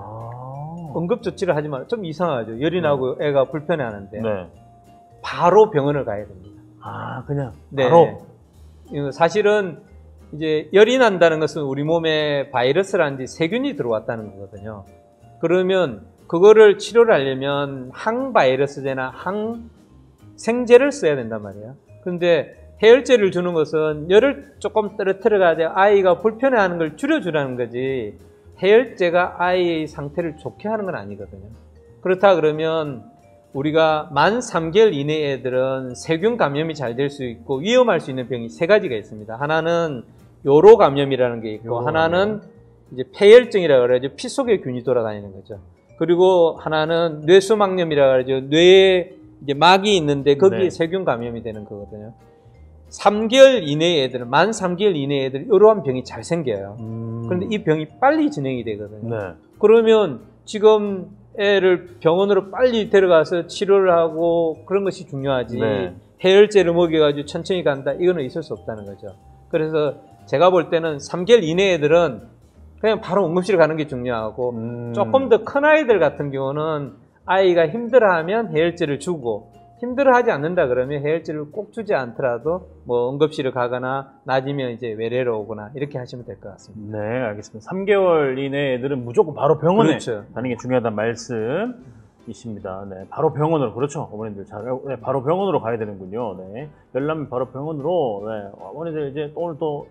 [SPEAKER 2] 응급 조치를 하지 마라. 좀 이상하죠. 열이 나고 애가 불편해하는데 바로 병원을 가야 됩니다.
[SPEAKER 1] 그냥 바로.
[SPEAKER 2] 사실은 이제 열이 난다는 것은 우리 몸에 바이러스라든지 세균이 들어왔다는 거거든요. 그러면 그거를 치료를 하려면 항바이러스제나 항생제를 써야 된단 말이에요. 근데 해열제를 주는 것은 열을 조금 떨어뜨려가지고 아이가 불편해하는 걸 줄여주라는 거지 해열제가 아이의 상태를 좋게 하는 건 아니거든요. 그렇다 그러면 우리가 만 3개월 이내 애들은 세균 감염이 잘 될 수 있고 위험할 수 있는 병이 3가지가 있습니다. 하나는 요로 감염이라는 게 있고 하나는 이제 폐혈증이라고 그러죠. 피 속에 균이 돌아다니는 거죠. 그리고 하나는 뇌수막염이라고 그러죠. 뇌에 이제 막이 있는데 거기에 세균 감염이 되는 거거든요. 3개월 이내의 애들은, 만 3개월 이내의 애들은 이러한 병이 잘 생겨요. 그런데 이 병이 빨리 진행이 되거든요. 그러면 지금 애를 병원으로 빨리 데려가서 치료를 하고 그런 것이 중요하지 해열제를 먹여가지고 천천히 간다 이거는 있을 수 없다는 거죠. 그래서 제가 볼 때는 3개월 이내 애들은 그냥 바로 응급실 가는 게 중요하고 조금 더 큰 아이들 같은 경우는 아이가 힘들어하면 해열제를 주고 힘들어하지 않는다 그러면 해열제를 꼭 주지 않더라도 뭐 응급실을 가거나 낮이면 이제 외래로 오거나 이렇게 하시면 될 것 같습니다.
[SPEAKER 1] 네, 알겠습니다. 3개월 이내 애들은 무조건 바로 병원에 가는 게 중요하다는 말씀이십니다. 네, 바로 병원으로. 그렇죠. 어머님들 바로 병원으로 가야 되는군요. 네. 열 나면 바로 병원으로. 네. 어머니들 이제 오늘 또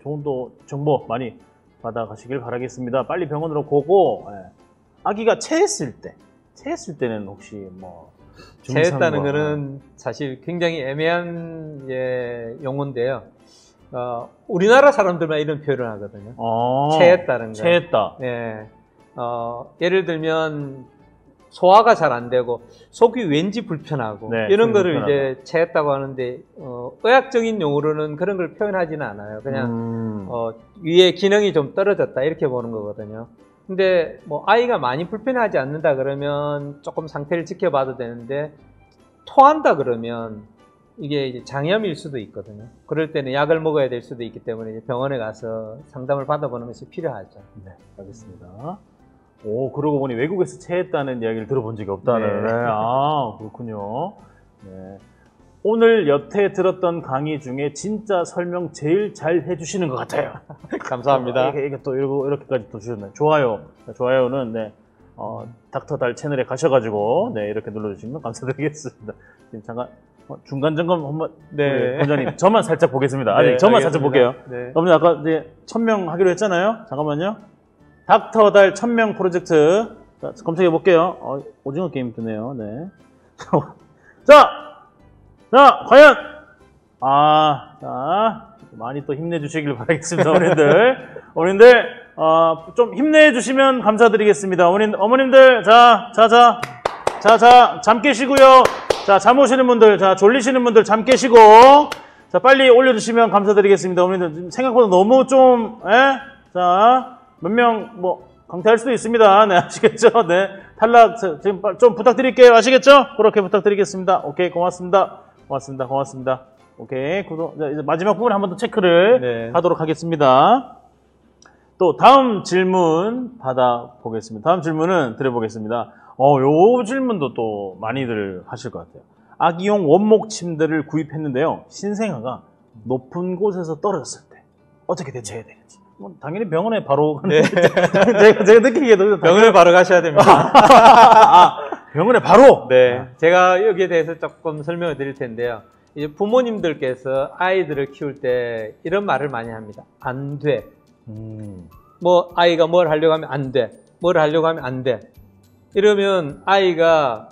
[SPEAKER 1] 좋은 또 정보 많이 받아가시길 바라겠습니다. 빨리 병원으로 고고. 아기가 체했을 때는 혹시 뭐
[SPEAKER 2] 체했다는 거는 사실 굉장히 애매한 용어인데요. 우리나라 사람들만 이런 표현을 하거든요. 체했다는 거.
[SPEAKER 1] 체했다.
[SPEAKER 2] 네. 예를 들면 소화가 잘 안 되고 속이 왠지 불편하고 이런 거를 이제 체했다고 하는데 의학적인 용어로는 그런 걸 표현하지는 않아요. 그냥 위에 기능이 좀 떨어졌다 이렇게 보는 거거든요. 근데 뭐 아이가 많이 불편하지 않는다 그러면 조금 상태를 지켜봐도 되는데 토한다 그러면 이게 이제 장염일 수도 있거든요. 그럴 때는 약을 먹어야 될 수도 있기 때문에 이제 병원에 가서 상담을 받아보는 것이 필요하죠.
[SPEAKER 1] 네, 알겠습니다. 그러고 보니 외국에서 체했다는 이야기를 들어본 적이 없다는. 네. 그렇군요. 네. 오늘 여태 들었던 강의 중에 진짜 설명 제일 잘 해주시는 것 같아요.
[SPEAKER 2] 감사합니다.
[SPEAKER 1] 이게 또 이렇게까지 또 주셨나요? 좋아요는 닥터달 채널에 가셔가지고 이렇게 눌러주시면 감사드리겠습니다. 지금 잠깐 중간 점검 한번 원장님 저만 살짝 보겠습니다. 저만 살짝 볼게요. 어머니 아까 이제 1000명 하기로 했잖아요. 잠깐만요. 닥터달 1000명 프로젝트 검색해 볼게요. 오징어 게임 뜨네요. 네. 자, 과연! 많이 또 힘내주시길 바라겠습니다, 어머님들. 좀 힘내주시면 감사드리겠습니다. 어머님들, 잠 깨시고요. 자, 잠 오시는 분들, 졸리시는 분들 잠 깨시고, 빨리 올려주시면 감사드리겠습니다. 어머님들, 생각보다 너무 몇 명, 강퇴할 수도 있습니다. 네, 아시겠죠? 네. 탈락, 지금 좀 부탁드릴게요. 아시겠죠? 그렇게 부탁드리겠습니다. 오케이, 고맙습니다. 오케이, 구독. 이제 마지막 부분 한 번 더 체크를 하도록 하겠습니다. 또 다음 질문 받아보겠습니다. 다음 질문은 드려보겠습니다. 요 질문도 또 많이들 하실 것 같아요. 아기용 원목 침대를 구입했는데요. 신생아가 높은 곳에서 떨어졌을 때 어떻게 대처해야 되는지. 뭐 당연히 병원에 바로
[SPEAKER 2] 네.
[SPEAKER 1] 제가 느끼기에도
[SPEAKER 2] 병원에 바로 가셔야 됩니다.
[SPEAKER 1] 병원에 바로.
[SPEAKER 2] 네, 제가 여기에 대해서 조금 설명을 드릴 텐데요. 이제 부모님들께서 아이들을 키울 때 이런 말을 많이 합니다. 안 돼. 뭐 아이가 뭘 하려고 하면 안 돼. 뭘 하려고 하면 안 돼. 이러면 아이가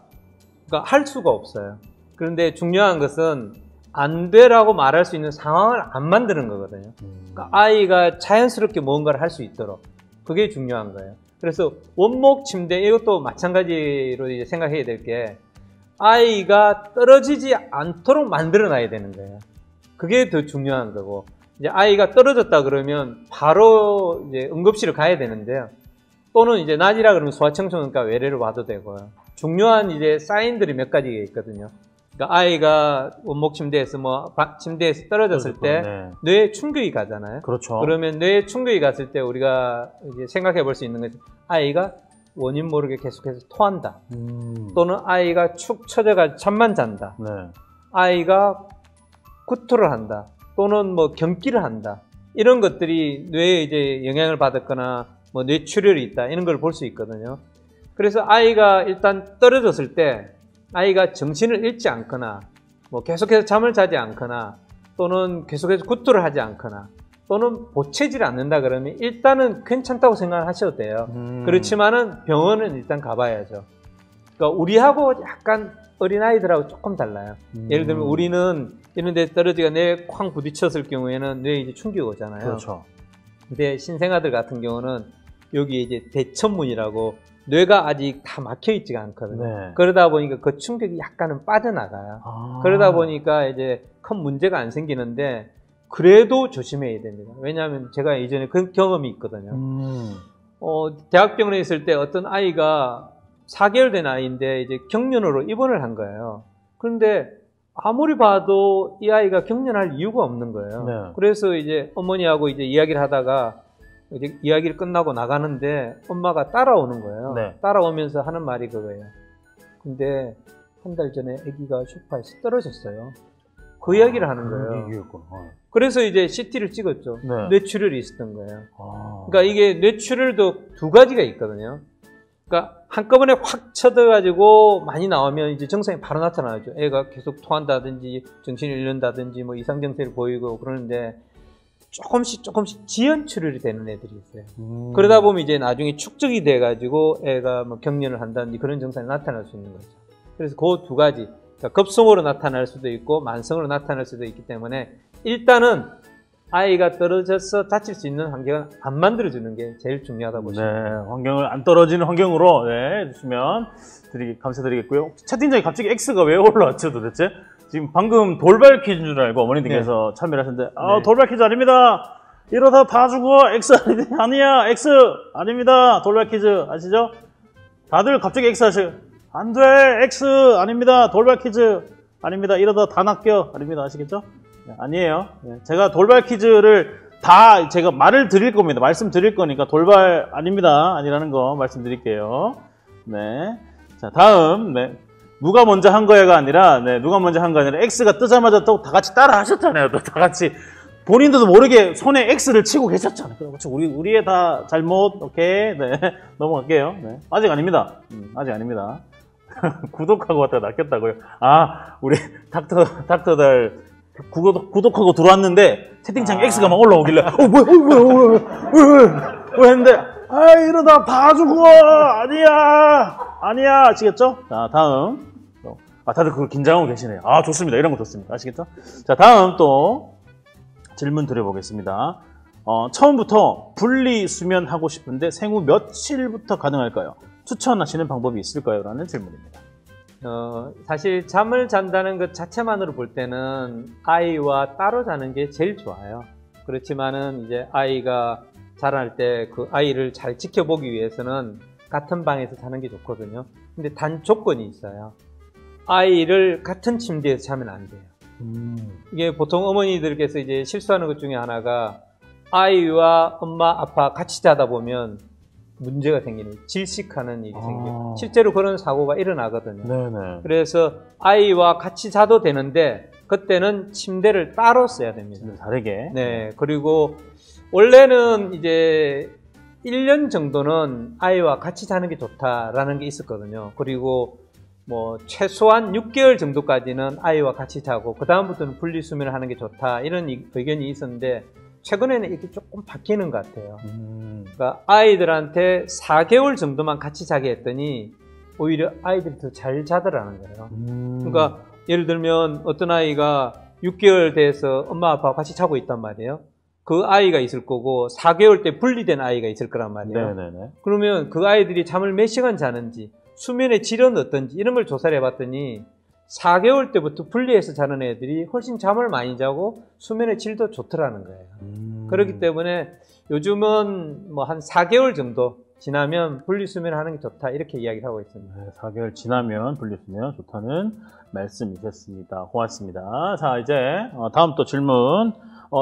[SPEAKER 2] 그러니까 할 수가 없어요. 그런데 중요한 것은 안 돼라고 말할 수 있는 상황을 안 만드는 거거든요. 그러니까 아이가 자연스럽게 무언가를 할 수 있도록. 그게 중요한 거예요. 그래서 원목 침대 이것도 마찬가지로 이제 생각해야 될 게 아이가 떨어지지 않도록 만들어 놔야 되는 거예요. 그게 더 중요한 거고, 이제 아이가 떨어졌다 그러면 바로 이제 응급실을 가야 되는데요. 또는 이제 낮이라 그러면 소아청소년과 외래를 와도 되고요. 중요한 이제 사인들이 몇 가지가 있거든요. 그러니까 아이가 원목 침대에서 침대에서 떨어졌을 때
[SPEAKER 1] 네.
[SPEAKER 2] 뇌에 충격이 가잖아요.
[SPEAKER 1] 그렇죠.
[SPEAKER 2] 그러면 뇌에 충격이 갔을 때 우리가 이제 생각해 볼 수 있는 것이 아이가 원인 모르게 계속해서 토한다. 또는 아이가 축 처져가 잠만 잔다.
[SPEAKER 1] 네.
[SPEAKER 2] 아이가 구토를 한다. 또는 뭐 경기를 한다. 이런 것들이 뇌에 이제 영향을 받았거나 뭐 뇌출혈이 있다. 이런 걸 볼 수 있거든요. 그래서 아이가 일단 떨어졌을 때 아이가 정신을 잃지 않거나 뭐 계속해서 잠을 자지 않거나 또는 계속해서 구토를 하지 않거나 또는 보채질 않는다 그러면 일단은 괜찮다고 생각을 하셔도 돼요. 그렇지만은 병원은 일단 가봐야죠. 그러니까 우리하고 약간 어린아이들하고 조금 달라요. 예를 들면 우리는 이런 데 떨어지가 뇌에 쾅 부딪혔을 경우에는 뇌에 이제 충격이 오잖아요.
[SPEAKER 1] 그렇죠.
[SPEAKER 2] 근데 신생아들 같은 경우는 여기 이제 대천문이라고 뇌가 아직 다 막혀 있지가 않거든요.
[SPEAKER 1] 네.
[SPEAKER 2] 그러다 보니까 그 충격이 약간은 빠져나가요. 그러다 보니까 이제 큰 문제가 안 생기는데 그래도 조심해야 됩니다. 왜냐하면 제가 예전에 그 경험이 있거든요. 대학병원에 있을 때 어떤 아이가 4개월 된 아이인데 이제 경련으로 입원을 한 거예요. 그런데 아무리 봐도 이 아이가 경련할 이유가 없는 거예요.
[SPEAKER 1] 네.
[SPEAKER 2] 그래서 이제 어머니하고 이제 이야기를 하다가 이제 이야기를 끝나고 나가는데 엄마가 따라오는 거예요.
[SPEAKER 1] 네.
[SPEAKER 2] 따라오면서 하는 말이 그거예요. 근데 한 달 전에 아기가 소파에서 떨어졌어요. 그 이야기를 하는 거예요. 그래서 이제 CT를 찍었죠.
[SPEAKER 1] 네.
[SPEAKER 2] 뇌출혈이 있었던 거예요. 그러니까 이게 뇌출혈도 두 가지가 있거든요. 그러니까 한꺼번에 확 쳐져가지고 많이 나오면 이제 증상이 바로 나타나죠. 애가 계속 토한다든지 정신을 잃는다든지 뭐 이상 증세를 보이고 그러는데 조금씩 지연출혈이 되는 애들이 있어요. 그러다 보면 이제 나중에 축적이 돼가지고 애가 뭐 경련을 한다든지 그런 증상이 나타날 수 있는 거죠. 그래서 그 두 가지, 그러니까 급성으로 나타날 수도 있고 만성으로 나타날 수도 있기 때문에 일단은 아이가 떨어져서 다칠 수 있는 환경을 안 만들어주는 게 제일 중요하다고 보시면
[SPEAKER 1] 네, 환경을 안 떨어지는 환경으로 해주시면 감사드리겠고요. 채팅창에 갑자기 X가 왜 올라왔죠 도대체? 지금 방금 돌발 퀴즈인 줄 알고 어머님들께서 참여를 하셨는데 아, 돌발 퀴즈 아닙니다. 이러다 다 죽어. X 아니야. X 아닙니다. 돌발 퀴즈 아시죠? 다들 갑자기 X 하셔. 안 돼. X 아닙니다. 돌발 퀴즈 아닙니다. 이러다 다 낚여. 아닙니다. 아시겠죠? 네, 아니에요. 네, 제가 돌발 퀴즈를 다 제가 말을 드릴 겁니다. 말씀드릴 거니까 돌발 아닙니다. 아니라는 거 말씀드릴게요. 네. 자, 다음. 네. 누가 먼저 한 거야가 아니라, 누가 먼저 한 거 아니라, X가 뜨자마자 또 다 같이 따라 하셨잖아요. 또 다 같이. 본인들도 모르게 손에 X를 치고 계셨잖아요. 그렇죠. 우리의 다 잘못, 오케이. 네. 넘어갈게요. 네. 아직 아닙니다. 아직 아닙니다. 구독하고 왔다가 낚였다고요. 아, 우리 닥터달 구독하고 들어왔는데, 채팅창에 X가 막 올라오길래, 왜 했는데, 아, 이러다 다 죽어! 아니야! 아시겠죠? 자, 다음. 다들 그걸 긴장하고 계시네요. 아, 좋습니다. 이런 거 좋습니다. 아시겠죠? 자, 다음 또 질문 드려보겠습니다. 처음부터 분리수면 하고 싶은데 생후 며칠부터 가능할까요? 추천하시는 방법이 있을까요? 라는 질문입니다.
[SPEAKER 2] 사실 잠을 잔다는 것 자체만으로 볼 때는 아이와 따로 자는 게 제일 좋아요. 그렇지만은 이제 아이가 자랄 때 그 아이를 잘 지켜보기 위해서는 같은 방에서 자는 게 좋거든요. 근데 단 조건이 있어요. 아이를 같은 침대에서 자면 안 돼요. 이게 보통 어머니들께서 이제 실수하는 것 중에 하나가 아이와 엄마, 아빠 같이 자다 보면 문제가 생기는, 질식하는 일이 생겨요. 실제로 그런 사고가 일어나거든요.
[SPEAKER 1] 네네.
[SPEAKER 2] 그래서 아이와 같이 자도 되는데 그때는 침대를 따로 써야 됩니다.
[SPEAKER 1] 다르게.
[SPEAKER 2] 네. 그리고 원래는 이제 1년 정도는 아이와 같이 자는 게 좋다라는 게 있었거든요. 그리고 뭐 최소한 6개월 정도까지는 아이와 같이 자고 그 다음부터는 분리수면을 하는 게 좋다 이런 의견이 있었는데 최근에는 이렇게 조금 바뀌는 것 같아요. 그러니까 아이들한테 4개월 정도만 같이 자게 했더니 오히려 아이들이 더 잘 자더라는 거예요. 그러니까 예를 들면 어떤 아이가 6개월 돼서 엄마 아빠와 같이 자고 있단 말이에요. 그 아이가 있을 거고 4개월 때 분리된 아이가 있을 거란 말이에요. 네네네. 그러면 그 아이들이 잠을 몇 시간 자는지 수면의 질은 어떤지 이런 걸 조사를 해봤더니 4개월 때부터 분리해서 자는 애들이 훨씬 잠을 많이 자고 수면의 질도 좋더라는 거예요. 그렇기 때문에 요즘은 뭐 한 4개월 정도 지나면 분리수면을 하는 게 좋다 이렇게 이야기를 하고 있습니다. 네,
[SPEAKER 1] 4개월 지나면 분리수면 좋다는 말씀이셨습니다. 고맙습니다. 자, 이제 다음 또 질문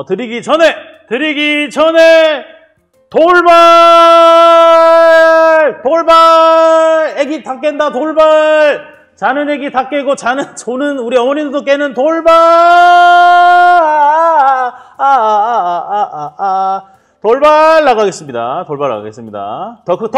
[SPEAKER 1] 드리기 전에 돌발 애기 다 깬다. 돌발 자는 애기 다 깨고 조는 우리 어머님도 깨는 돌발 돌발 나가겠습니다. 돌발 나가겠습니다. 돌발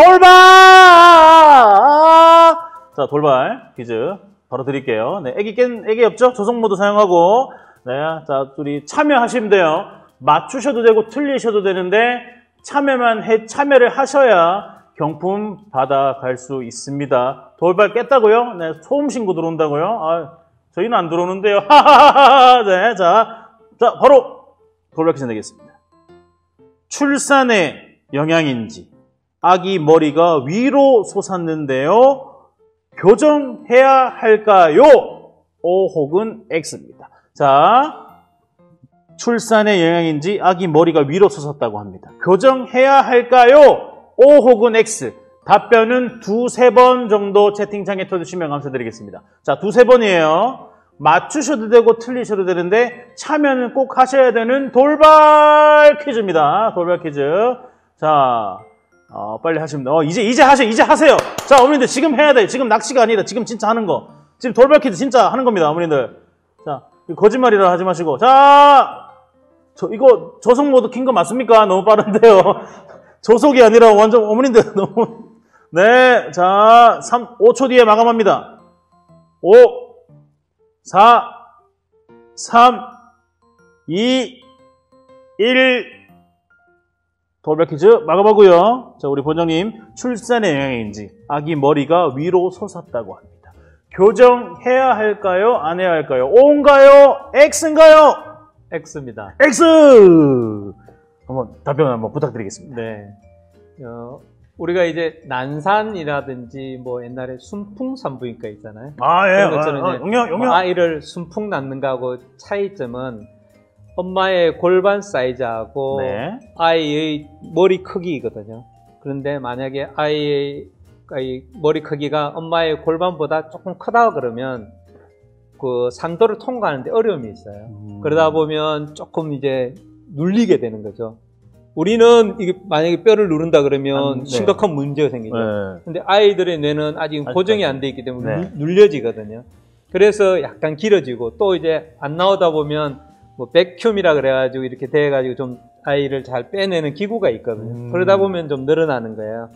[SPEAKER 1] 자, 돌발 퀴즈 바로 드릴게요. 네, 애기 없죠? 조성 모드 사용하고 네, 자, 우리 참여하시면 돼요. 맞추셔도 되고 틀리셔도 되는데 참여를 하셔야 경품 받아갈 수 있습니다. 돌발 깼다고요? 네, 소음 신고 들어온다고요? 아, 저희는 안 들어오는데요. 네, 자, 바로 돌발 퀴즈 내겠습니다. 출산의 영향인지 아기 머리가 위로 솟았는데요. 교정해야 할까요? O 혹은 X입니다. 자, 출산의 영향인지 아기 머리가 위로 솟았다고 합니다. 교정해야 할까요? O 혹은 X. 답변은 2-3번 정도 채팅창에 쳐주시면 감사드리겠습니다. 자, 2-3번이에요. 맞추셔도 되고 틀리셔도 되는데 참여는 꼭 하셔야 되는 돌발 퀴즈입니다. 돌발 퀴즈. 자, 빨리 하시면 이제 하세요. 자, 어머님들 지금 해야 돼. 지금 낚시가 아니다. 지금 진짜 하는 거. 지금 돌발 퀴즈 진짜 하는 겁니다, 어머님들. 자, 거짓말이라 하지 마시고. 자, 이거 조속 모드 킨 거 맞습니까? 너무 빠른데요. 조속이 아니라 완전 어머님들 너무. 네, 자, 5초 뒤에 마감합니다. 5, 4, 3, 2, 1. 돌발 퀴즈 마감하고요. 자, 우리 본장님 출산의 영향인지 아기 머리가 위로 솟았다고 합니다. 교정해야 할까요? 안 해야 할까요? O인가요? X인가요?
[SPEAKER 2] X입니다.
[SPEAKER 1] X! 답변 한번 부탁드리겠습니다.
[SPEAKER 2] 네. 우리가 이제 난산이라든지 뭐 옛날에 순풍산부인과 있잖아요.
[SPEAKER 1] 아, 예.
[SPEAKER 2] 용역. 아이를 순풍 낳는 거하고 차이점은 엄마의 골반 사이즈하고 네. 아이의 머리 크기거든요. 그런데 만약에 아이의 머리 크기가 엄마의 골반보다 조금 크다 그러면 그 산도를 통과하는데 어려움이 있어요. 그러다 보면 조금 이제 눌리게 되는 거죠. 우리는 이게 만약에 뼈를 누른다 그러면 네. 심각한 문제가 생기죠. 네. 근데 아이들의 뇌는 아직 고정이 안 돼 있기 때문에 네. 눌려지거든요. 그래서 약간 길어지고 또 이제 안 나오다 보면 뭐 백큐미라 그래가지고 이렇게 돼가지고 좀 아이를 잘 빼내는 기구가 있거든요. 그러다 보면 좀 늘어나는 거예요.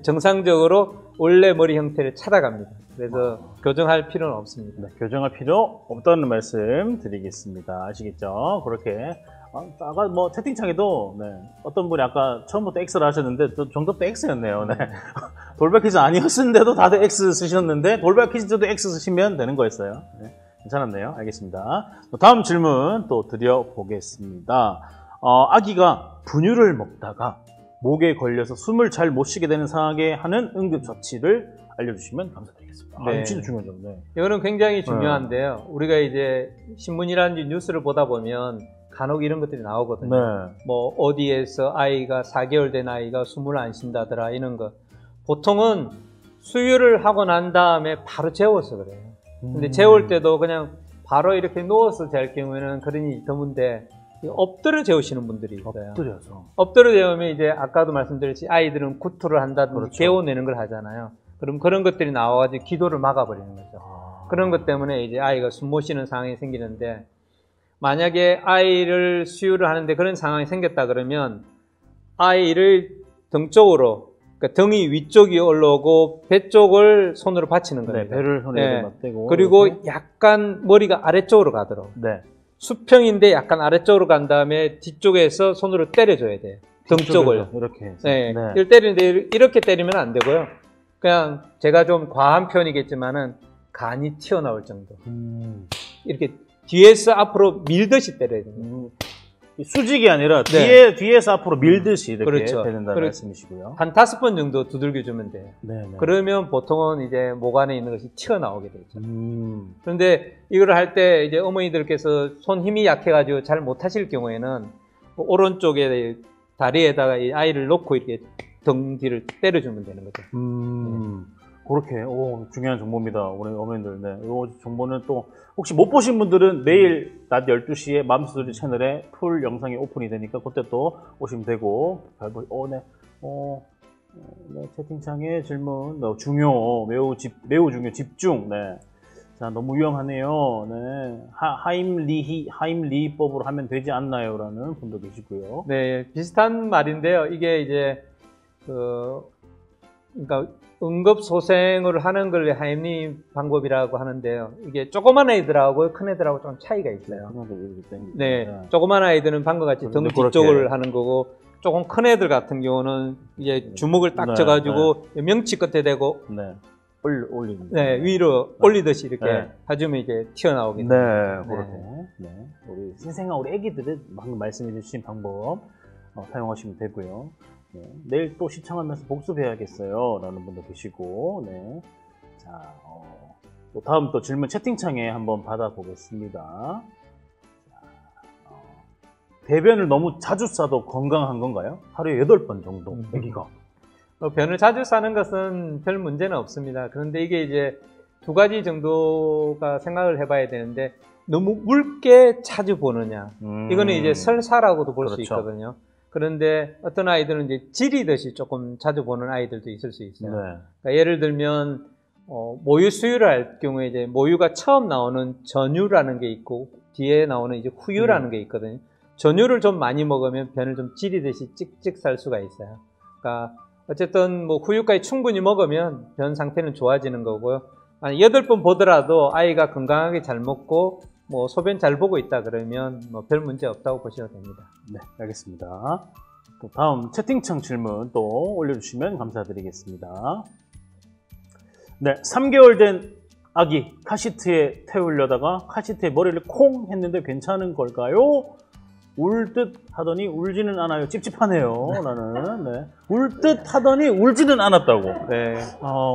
[SPEAKER 2] 정상적으로 원래 머리 형태를 찾아갑니다. 그래서 교정할 필요는 없습니다.
[SPEAKER 1] 네, 교정할 필요 없다는 말씀 드리겠습니다. 아시겠죠? 그렇게. 아까 뭐 채팅창에도 네, 어떤 분이 아까 처음부터 X를 하셨는데 정답도 X였네요. 네. 돌발 퀴즈 아니었는데도 다들 X 쓰셨는데 돌발 퀴즈도 X 쓰시면 되는 거였어요. 네, 괜찮았네요. 알겠습니다. 다음 질문 또 드려보겠습니다. 아기가 분유를 먹다가 목에 걸려서 숨을 잘 못 쉬게 되는 상황에 하는 응급처치를 알려주시면 감사드리겠습니다.
[SPEAKER 2] 네.
[SPEAKER 1] 진짜 중요하죠. 네.
[SPEAKER 2] 이거는 굉장히 중요한데요. 우리가 이제 신문이라든지 뉴스를 보다 보면 간혹 이런 것들이 나오거든요. 네. 뭐 어디에서 아이가 4개월 된 아이가 숨을 안 쉰다더라 이런 거. 보통은 수유를 하고 난 다음에 바로 재워서 그래요. 근데 재울 때도 그냥 바로 이렇게 누워서 잘 경우에는 그러니 드문데 엎드려 재우시는 분들이 있어요. 엎드려 재우면 이제 아까도 말씀드렸지 아이들은 구토를 한다든지 그렇죠. 개워내는 걸 하잖아요. 그럼 그런 것들이 나와가지고 기도를 막아버리는 거죠. 그런 것 때문에 이제 아이가 숨 못 쉬는 상황이 생기는데 만약에 아이를 수유를 하는데 그런 상황이 생겼다 그러면 아이를 등 쪽으로, 그러니까 등이 위쪽이 올라오고 배 쪽을 손으로 받치는 겁니다.
[SPEAKER 1] 네, 배를 손에 맞대고.
[SPEAKER 2] 그리고
[SPEAKER 1] 이렇게.
[SPEAKER 2] 약간 머리가 아래쪽으로 가도록.
[SPEAKER 1] 네.
[SPEAKER 2] 수평인데 약간 아래쪽으로 간 다음에 뒤쪽에서 손으로 때려줘야 돼요. 등 쪽을.
[SPEAKER 1] 이렇게 해서.
[SPEAKER 2] 네. 이걸 때리는데 이렇게 때리면 안 되고요. 그냥 제가 좀 과한 표현이겠지만은 간이 튀어나올 정도. 이렇게 뒤에서 앞으로 밀듯이 때려야 됩니다.
[SPEAKER 1] 수직이 아니라 뒤에서 앞으로 밀듯이 이렇게
[SPEAKER 2] 그렇죠.
[SPEAKER 1] 되는다는 말씀이시고요.
[SPEAKER 2] 한 5번 정도 두들겨주면 돼요.
[SPEAKER 1] 네네.
[SPEAKER 2] 그러면 보통은 이제 목 안에 있는 것이 튀어나오게 되죠. 그런데 이걸 할 때 이제 어머니들께서 손 힘이 약해가지고 잘 못하실 경우에는 오른쪽에 다리에다가 이 아이를 놓고 이렇게 등 뒤를 때려주면 되는 거죠.
[SPEAKER 1] 그렇게 중요한 정보입니다. 우리 어머니들. 네. 이 정보는 또 혹시 못 보신 분들은 내일 낮 12시에 맘스토리 채널에 풀 영상이 오픈이 되니까 그때 또 오시면 되고. 네, 채팅창에 질문 매우 중요 집중. 네. 자, 너무 위험하네요. 네. 하임리법으로 하면 되지 않나요? 라는 분도 계시고요.
[SPEAKER 2] 네, 비슷한 말인데요. 이게 이제 그러니까 응급소생을 하는 걸 하임리 방법이라고 하는데요. 이게 조그만 아이들하고 큰 애들하고 좀 차이가 있어요. 네, 조그만 아이들은 방금 같이 등 뒤쪽을 하는 거고, 조금 큰 애들 같은 경우는 이제 주먹을 딱 져가지고 명치 끝에 대고
[SPEAKER 1] 올리는.
[SPEAKER 2] 네, 위로 올리듯이 이렇게 해주면 이제 튀어나오게 됩니다.
[SPEAKER 1] 네, 그렇게. 네. 우리 신생아 우리 애기들은 방금 말씀해주신 방법 사용하시면 되고요. 네. 내일 또 시청하면서 복습해야겠어요 라는 분도 계시고. 네. 자, 또 다음 또 질문 채팅창에 한번 받아보겠습니다. 대변을 너무 자주 싸도 건강한 건가요? 하루에 8번 정도 애기가.
[SPEAKER 2] 변을 자주 싸는 것은 별 문제는 없습니다. 그런데 이게 이제 두 가지 정도가 생각을 해봐야 되는데, 너무 물게 자주 보느냐. 이거는 이제 설사라고도 볼 수 있거든요. 그런데 어떤 아이들은 이제 지리듯이 조금 자주 보는 아이들도 있을 수 있어요. 그러니까 예를 들면 모유 수유를 할 경우에 이제 모유가 처음 나오는 전유라는 게 있고 뒤에 나오는 이제 후유라는 게 있거든요. 전유를 좀 많이 먹으면 변을 좀 지리듯이 찍찍 살 수가 있어요. 그러니까 어쨌든 뭐 후유까지 충분히 먹으면 변 상태는 좋아지는 거고요. 한 8번 보더라도 아이가 건강하게 잘 먹고 뭐 소변 잘 보고 있다 그러면 뭐 별 문제 없다고 보셔도 됩니다.
[SPEAKER 1] 네, 알겠습니다. 또 다음 채팅창 질문 또 올려주시면 감사드리겠습니다. 네, 3개월 된 아기 카시트에 태우려다가 카시트에 머리를 콩 했는데 괜찮은 걸까요? 울 듯 하더니 울지는 않아요. 찝찝하네요. 나는. 네. 울 듯 하더니 울지는 않았다고.
[SPEAKER 2] 네.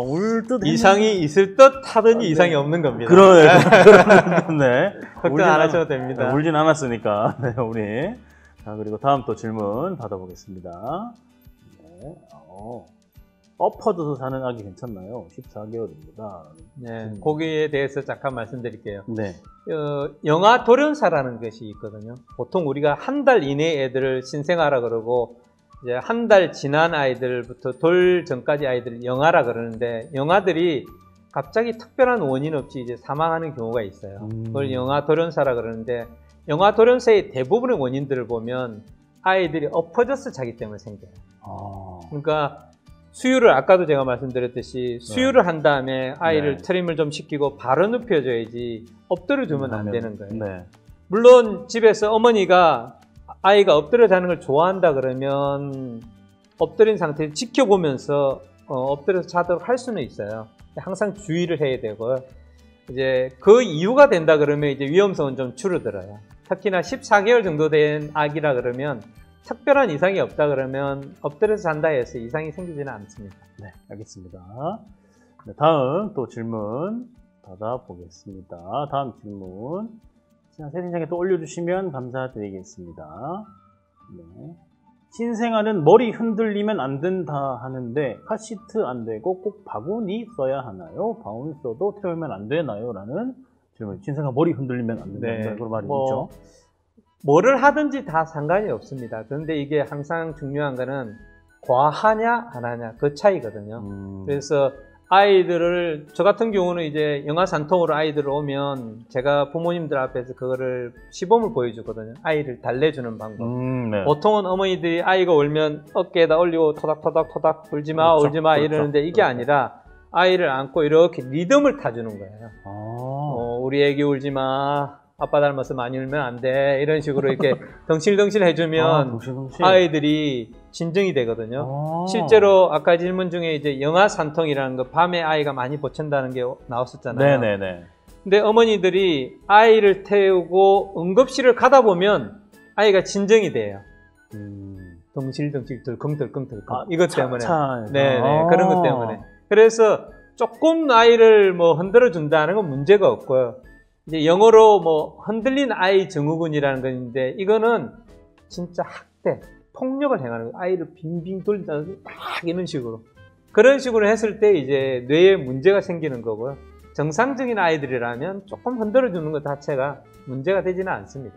[SPEAKER 1] 울 듯
[SPEAKER 2] 이상이 있을 듯 하더니 이상이 없는 겁니다.
[SPEAKER 1] 그러네. 네.
[SPEAKER 2] 걱정 안 하셔도 됩니다.
[SPEAKER 1] 울진 않았으니까. 네, 우리. 자, 그리고 다음 또 질문 받아보겠습니다. 네. 엎어져서 사는 아기 괜찮나요? 14개월입니다.
[SPEAKER 2] 네, 거기에 대해서 잠깐 말씀드릴게요.
[SPEAKER 1] 네.
[SPEAKER 2] 영아 돌연사라는 것이 있거든요. 보통 우리가 한 달 이내 애들을 신생아라 그러고, 이제 한 달 지난 아이들부터 돌 전까지 아이들을 영아라 그러는데, 영아들이 갑자기 특별한 원인 없이 이제 사망하는 경우가 있어요. 그걸 영아 돌연사라 그러는데, 영아 돌연사의 대부분의 원인들을 보면 아이들이 엎어져서 자기 때문에 생겨요. 그러니까 수유를 아까도 제가 말씀드렸듯이 수유를 한 다음에 아이를 트림을 좀 시키고 바로 눕혀줘야지 엎드려 두면 안 되는 거예요.
[SPEAKER 1] 네.
[SPEAKER 2] 물론 집에서 어머니가 아이가 엎드려 자는 걸 좋아한다 그러면 엎드린 상태를 지켜보면서 엎드려서 자도록 할 수는 있어요. 항상 주의를 해야 되고요. 이제 그 이유가 된다 그러면 이제 위험성은 좀 줄어들어요. 특히나 14개월 정도 된 아기라 그러면 특별한 이상이 없다 그러면 엎드려서 잔다 해서 이상이 생기지는 않습니다.
[SPEAKER 1] 네, 알겠습니다. 네, 다음 또 질문 받아보겠습니다. 다음 질문 채팅창에 또 올려주시면 감사드리겠습니다. 네. 신생아는 머리 흔들리면 안 된다 하는데 카시트 안 되고 꼭 바구니 써야 하나요? 바운서도 태우면 안 되나요? 라는 질문. 신생아 머리 흔들리면 안 된다. 네. 그런 말이 있죠.
[SPEAKER 2] 뭐를 하든지 다 상관이 없습니다. 그런데 이게 항상 중요한 거는 과하냐 안 하냐 그 차이거든요. 그래서 아이들을, 저 같은 경우는 이제 영아산통으로 아이들 오면 제가 부모님들 앞에서 그거를 시범을 보여주거든요. 아이를 달래주는 방법.
[SPEAKER 1] 네.
[SPEAKER 2] 보통은 어머니들이 아이가 울면 어깨에다 올리고 토닥토닥토닥 울지마,
[SPEAKER 1] 그렇죠.
[SPEAKER 2] 울지마
[SPEAKER 1] 그렇죠.
[SPEAKER 2] 이러는데 이게 아니라 아이를 안고 이렇게 리듬을 타주는 거예요. 우리 애기 울지마, 아빠 닮아서 많이 울면 안 돼, 이런 식으로 이렇게 덩실덩실 해주면
[SPEAKER 1] 덩실덩실.
[SPEAKER 2] 아이들이 진정이 되거든요. 실제로 아까 질문 중에 이제 영아산통이라는 거, 밤에 아이가 많이 보챈다는 게 나왔었잖아요.
[SPEAKER 1] 네네네.
[SPEAKER 2] 근데 어머니들이 아이를 태우고 응급실을 가다 보면 아이가 진정이 돼요. 덩실덩실 덜컹덜컹 이것 때문에. 네네, 그런 것 때문에. 그래서 조금 아이를 뭐 흔들어 준다는 건 문제가 없고요. 이제 영어로 뭐 흔들린 아이 증후군이라는 건 있는데, 이거는 진짜 학대, 폭력을 행하는 거예요. 아이를 빙빙 돌리다 막 이런 식으로. 그런 식으로 했을 때 이제 뇌에 문제가 생기는 거고요. 정상적인 아이들이라면 조금 흔들어 주는 것 자체가 문제가 되지는 않습니다.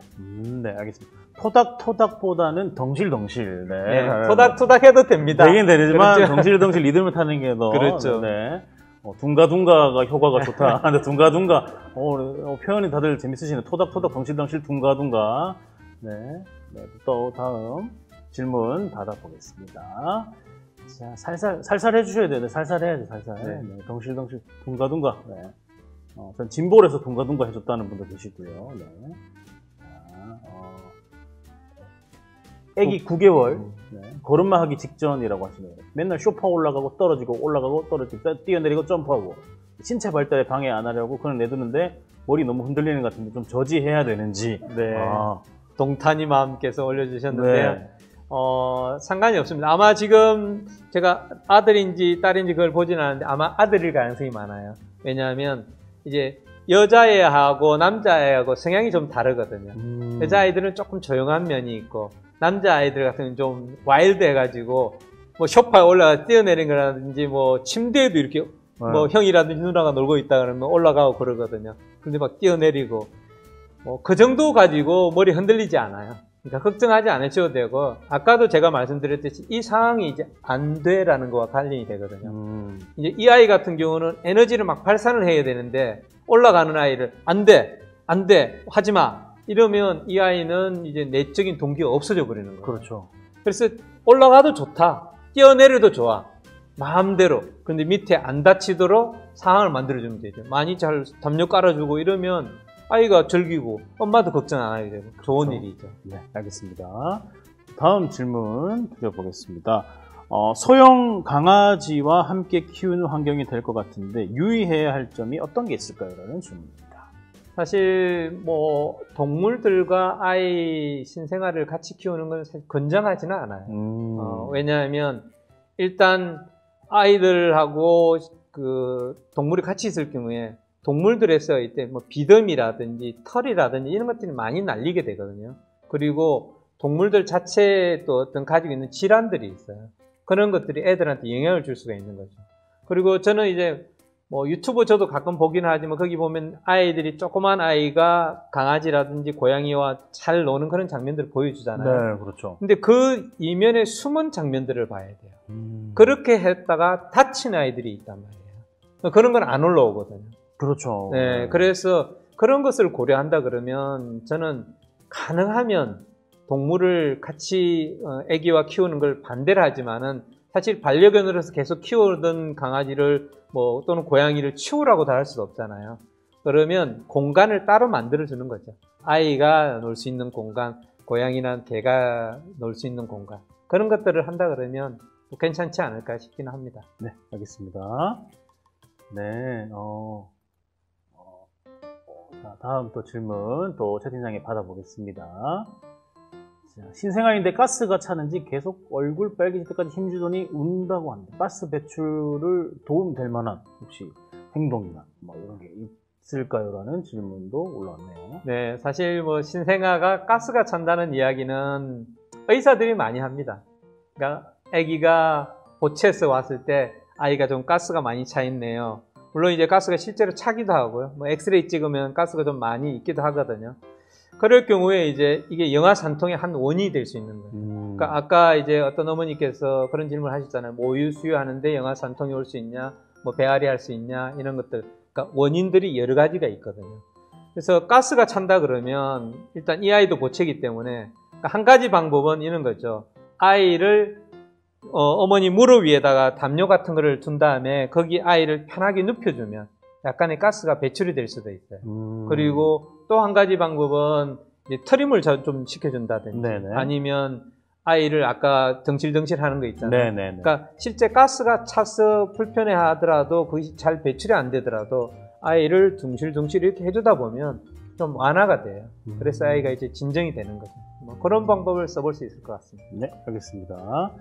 [SPEAKER 1] 네, 알겠습니다. 토닥토닥보다는 덩실덩실.
[SPEAKER 2] 네, 토닥토닥 해도 됩니다.
[SPEAKER 1] 되긴 되지만
[SPEAKER 2] 그렇죠.
[SPEAKER 1] 덩실덩실 리듬을 타는 게 더.
[SPEAKER 2] 그렇죠.
[SPEAKER 1] 네. 둥가둥가가 효과가 좋다. 근데 둥가둥가 표현이 다들 재밌으시네. 토닥토닥 덩실덩실 둥가둥가. 네. 네, 또 다음 질문 받아보겠습니다. 자, 살살 해주셔야 돼요. 네, 살살 해야죠, 살살.
[SPEAKER 2] 네.
[SPEAKER 1] 네, 덩실덩실 둥가둥가. 네. 전 진볼에서 둥가둥가 해줬다는 분도 계시고요. 네. 애기 9개월 걸음마 하기 직전이라고 하시네요. 맨날 쇼파 올라가고 떨어지고 올라가고 떨어지고 뛰어내리고 점프하고 신체 발달에 방해 안 하려고 그런 내두는데 머리 너무 흔들리는 것 같은데 좀 저지해야 되는지.
[SPEAKER 2] 네. 동탄이 마음께서 올려주셨는데요.
[SPEAKER 1] 네.
[SPEAKER 2] 상관이 없습니다. 아마 지금 제가 아들인지 딸인지 그걸 보진 않았는데 아마 아들일 가능성이 많아요. 왜냐하면 이제 여자애하고 남자애하고 성향이 좀 다르거든요. 여자아이들은 조금 조용한 면이 있고, 남자아이들 같은 경우는 좀 와일드 해가지고 뭐 쇼파에 올라가 뛰어내린 거라든지 뭐 침대에도 이렇게 뭐 형이라든지 누나가 놀고 있다 그러면 올라가고 그러거든요. 근데 막 뛰어내리고 뭐 그 정도 가지고 머리 흔들리지 않아요. 그러니까 걱정하지 않으셔도 되고, 아까도 제가 말씀드렸듯이 이 상황이 이제 안 돼라는 거와 관련이 되거든요. 이제 이 아이 같은 경우는 에너지를 막 발산을 해야 되는데 올라가는 아이를 안 돼, 하지 마 이러면 이 아이는 이제 내적인 동기가 없어져 버리는 거예요.
[SPEAKER 1] 그렇죠.
[SPEAKER 2] 그래서 올라가도 좋다, 뛰어내려도 좋아, 마음대로. 근데 밑에 안 다치도록 상황을 만들어주면 되죠. 많이 잘 담요 깔아주고 이러면 아이가 즐기고 엄마도 걱정 안 하게 되고 좋은 일이죠.
[SPEAKER 1] 네, 알겠습니다. 다음 질문 드려보겠습니다. 소형 강아지와 함께 키우는 환경이 될 것 같은데 유의해야 할 점이 어떤 게 있을까요? 라는 질문입니다.
[SPEAKER 2] 사실 뭐 동물들과 아이 신생아를 같이 키우는 건 사실 건강하지는 않아요. 왜냐하면 일단 아이들하고 그 동물이 같이 있을 경우에 동물들에서 이때 뭐 비듬이라든지 털이라든지 이런 것들이 많이 날리게 되거든요. 그리고 동물들 자체에 또 어떤 가지고 있는 질환들이 있어요. 그런 것들이 애들한테 영향을 줄 수가 있는 거죠. 그리고 저는 이제 뭐 유튜브 저도 가끔 보긴 하지만 거기 보면 아이들이, 조그만 아이가 강아지라든지 고양이와 잘 노는 그런 장면들을 보여주잖아요.
[SPEAKER 1] 네, 그렇죠.
[SPEAKER 2] 근데 그 이면에 숨은 장면들을 봐야 돼요. 그렇게 했다가 다친 아이들이 있단 말이에요. 그런 건 안 올라오거든요.
[SPEAKER 1] 그렇죠.
[SPEAKER 2] 네, 그래서 그런 것을 고려한다 그러면 저는 가능하면 동물을 같이 애기와 키우는 걸 반대를 하지만은, 사실 반려견으로서 계속 키우던 강아지를 뭐 또는 고양이를 치우라고 다 할 수도 없잖아요. 그러면 공간을 따로 만들어 주는 거죠. 아이가 놀 수 있는 공간, 고양이나 개가 놀 수 있는 공간, 그런 것들을 한다 그러면 괜찮지 않을까 싶기는 합니다.
[SPEAKER 1] 네, 알겠습니다. 네, 자, 다음 또 질문 또 채팅창에 받아보겠습니다. 자, 신생아인데 가스가 차는지 계속 얼굴 빨개질 때까지 힘주더니 운다고 합니다. 가스 배출을 도움될 만한 혹시 행동이나 뭐 이런 게 있을까요? 라는 질문도 올라왔네요.
[SPEAKER 2] 네, 사실 뭐 신생아가 가스가 찬다는 이야기는 의사들이 많이 합니다. 그러니까 아기가 보채에서 왔을 때 아이가 좀 가스가 많이 차 있네요. 물론 이제 가스가 실제로 차기도 하고요. 뭐 엑스레이 찍으면 가스가 좀 많이 있기도 하거든요. 그럴 경우에 이제 이게 영아산통의 한 원인이 될 수 있는 거예요. 그러니까 아까 이제 어떤 어머니께서 그런 질문을 하셨잖아요. 모유 수유하는데 영아산통이 올 수 있냐? 뭐 배앓이 할 수 있냐 이런 것들, 그러니까 원인들이 여러 가지가 있거든요. 그래서 가스가 찬다 그러면 일단 이 아이도 보채기 때문에 그러니까 한 가지 방법은 이런 거죠. 아이를 어머니 무릎 위에다가 담요 같은 거를 둔 다음에 거기 아이를 편하게 눕혀주면 약간의 가스가 배출이 될 수도 있어요. 그리고 또 한 가지 방법은 이제 트림을 좀 시켜준다든지 네네. 아니면 아이를 아까 덩실덩실 하는 거 있잖아요. 네네네. 그러니까 실제 가스가 차서 불편해 하더라도 그것이 잘 배출이 안 되더라도 아이를 둥실둥실 이렇게 해주다 보면 좀 완화가 돼요. 그래서 아이가 이제 진정이 되는 거죠. 뭐 그런 방법을 써볼 수 있을 것 같습니다.
[SPEAKER 1] 네, 알겠습니다.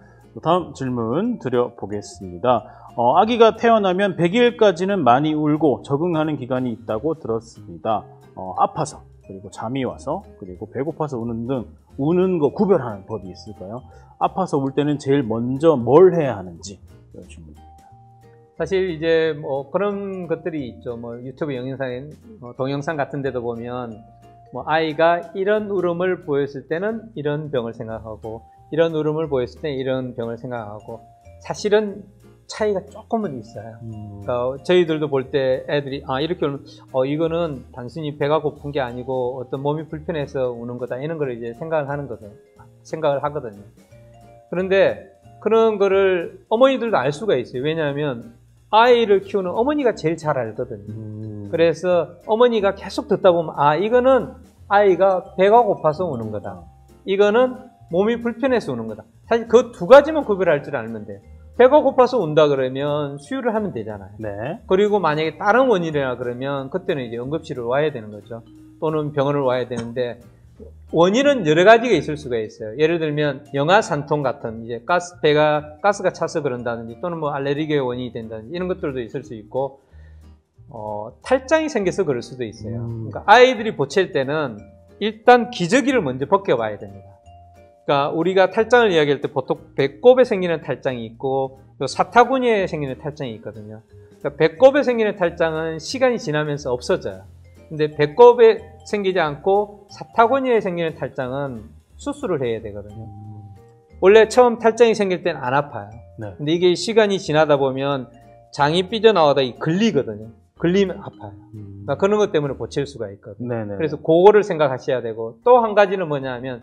[SPEAKER 1] 다음 질문 드려보겠습니다. 아기가 태어나면 100일까지는 많이 울고 적응하는 기간이 있다고 들었습니다. 아파서, 그리고 잠이 와서, 그리고 배고파서 우는 등 우는 거 구별하는 법이 있을까요? 아파서 울 때는 제일 먼저 뭘 해야 하는지 이런 질문입니다.
[SPEAKER 2] 사실 이제 뭐 그런 것들이 있죠. 뭐 유튜브 동영상 같은 데도 보면 뭐 아이가 이런 울음을 보였을 때는 이런 병을 생각하고 이런 울음을 보였을 때 이런 병을 생각하고 사실은 차이가 조금은 있어요. 그러니까 저희들도 볼 때 애들이 이렇게 울면 이거는 단순히 배가 고픈 게 아니고 어떤 몸이 불편해서 우는 거다 이런 걸 이제 생각을 하거든요. 그런데 그런 거를 어머니들도 알 수가 있어요. 왜냐하면 아이를 키우는 어머니가 제일 잘 알거든요. 그래서 어머니가 계속 듣다 보면 이거는 아이가 배가 고파서 우는 거다. 이거는 몸이 불편해서 우는 거다. 사실 그 두 가지만 구별할 줄 알면 돼요. 배가 고파서 운다 그러면 수유를 하면 되잖아요. 네. 그리고 만약에 다른 원인이라 그러면 그때는 이제 응급실을 와야 되는 거죠. 또는 병원을 와야 되는데 원인은 여러 가지가 있을 수가 있어요. 예를 들면 영아산통 같은 이제 가스가 차서 그런다든지 또는 뭐 알레르기의 원인이 된다든지 이런 것들도 있을 수 있고 탈장이 생겨서 그럴 수도 있어요. 그러니까 아이들이 보챌 때는 일단 기저귀를 먼저 벗겨봐야 됩니다. 그러니까 우리가 탈장을 이야기할 때 보통 배꼽에 생기는 탈장이 있고 또 사타구니에 생기는 탈장이 있거든요. 그러니까 배꼽에 생기는 탈장은 시간이 지나면서 없어져요. 근데 배꼽에 생기지 않고 사타구니에 생기는 탈장은 수술을 해야 되거든요. 원래 처음 탈장이 생길 때는 안 아파요. 네. 근데 이게 시간이 지나다 보면 장이 삐져나오다 걸리거든요. 걸리면 아파요. 그러니까 그런 것 때문에 보챌 수가 있거든요. 네네. 그래서 그거를 생각하셔야 되고 또 한 가지는 뭐냐면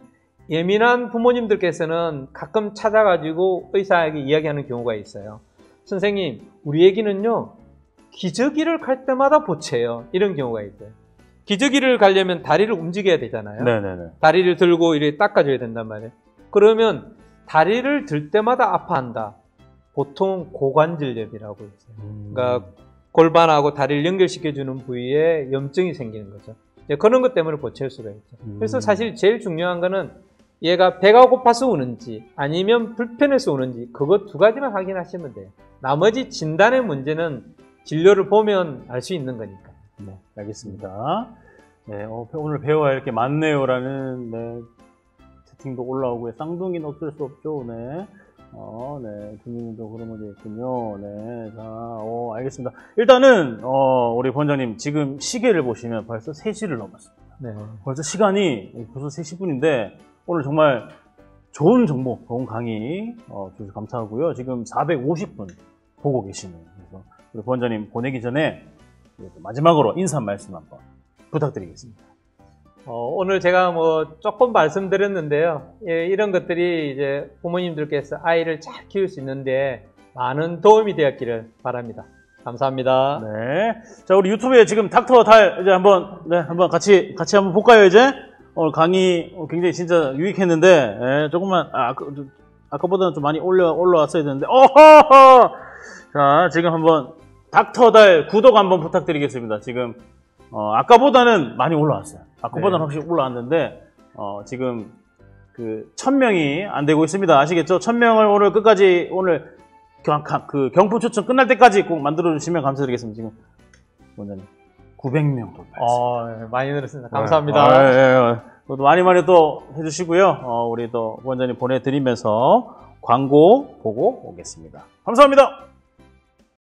[SPEAKER 2] 예민한 부모님들께서는 가끔 찾아가지고 의사에게 이야기하는 경우가 있어요. 선생님, 우리 애기는요 기저귀를 갈 때마다 보채요. 이런 경우가 있어요. 기저귀를 가려면 다리를 움직여야 되잖아요. 네네네. 다리를 들고 이렇게 닦아줘야 된단 말이에요. 그러면 다리를 들 때마다 아파한다. 보통 고관절염이라고 있어요. 그러니까 골반하고 다리를 연결시켜주는 부위에 염증이 생기는 거죠. 그런 것 때문에 보챌 수가 있죠. 그래서 사실 제일 중요한 거는 얘가 배가 고파서 우는지 아니면 불편해서 우는지 그거 두 가지만 확인하시면 돼요. 나머지 진단의 문제는 진료를 보면 알 수 있는 거니까.
[SPEAKER 1] 네, 알겠습니다. 네, 오늘 배워야 할 게 많네요라는 채팅도 올라오고요. 쌍둥이는 어쩔 수 없죠. 네. 네, 두님도 그런 문제 있군요. 네, 자, 알겠습니다. 일단은, 우리 본장님, 지금 시계를 보시면 벌써 3시를 넘었습니다. 네. 벌써 시간이 벌써 3시 분인데, 오늘 정말 좋은 정보, 좋은 강의, 주셔서 감사하고요. 지금 450분 보고 계시네요. 그래서 우리 본장님 보내기 전에 마지막으로 인사 말씀 한번 부탁드리겠습니다.
[SPEAKER 2] 오늘 제가 뭐 조금 말씀드렸는데요. 예, 이런 것들이 이제 부모님들께서 아이를 잘 키울 수 있는데 많은 도움이 되었기를 바랍니다. 감사합니다.
[SPEAKER 1] 네. 자, 우리 유튜브에 지금 닥터 달 이제 한번 같이 한번 볼까요, 이제? 오늘 강의 굉장히 진짜 유익했는데, 조금만, 아까보다는 좀 많이 올라왔어야 되는데, 어허허! 자, 지금 한번 닥터 달 구독 한번 부탁드리겠습니다. 지금, 아까보다는 많이 올라왔어요. 아까보다는 네. 확실히 올라왔는데, 지금, 1000명이 안 되고 있습니다. 아시겠죠? 1000명을 오늘 끝까지, 오늘, 경품 추첨 끝날 때까지 꼭 만들어주시면 감사드리겠습니다. 지금, 원장님. 900명 돌파했습니다.
[SPEAKER 2] 네, 많이 늘었습니다. 감사합니다.
[SPEAKER 1] 네. 많이 또 해주시고요. 우리 또 원장님 보내드리면서 광고 보고 오겠습니다. 감사합니다.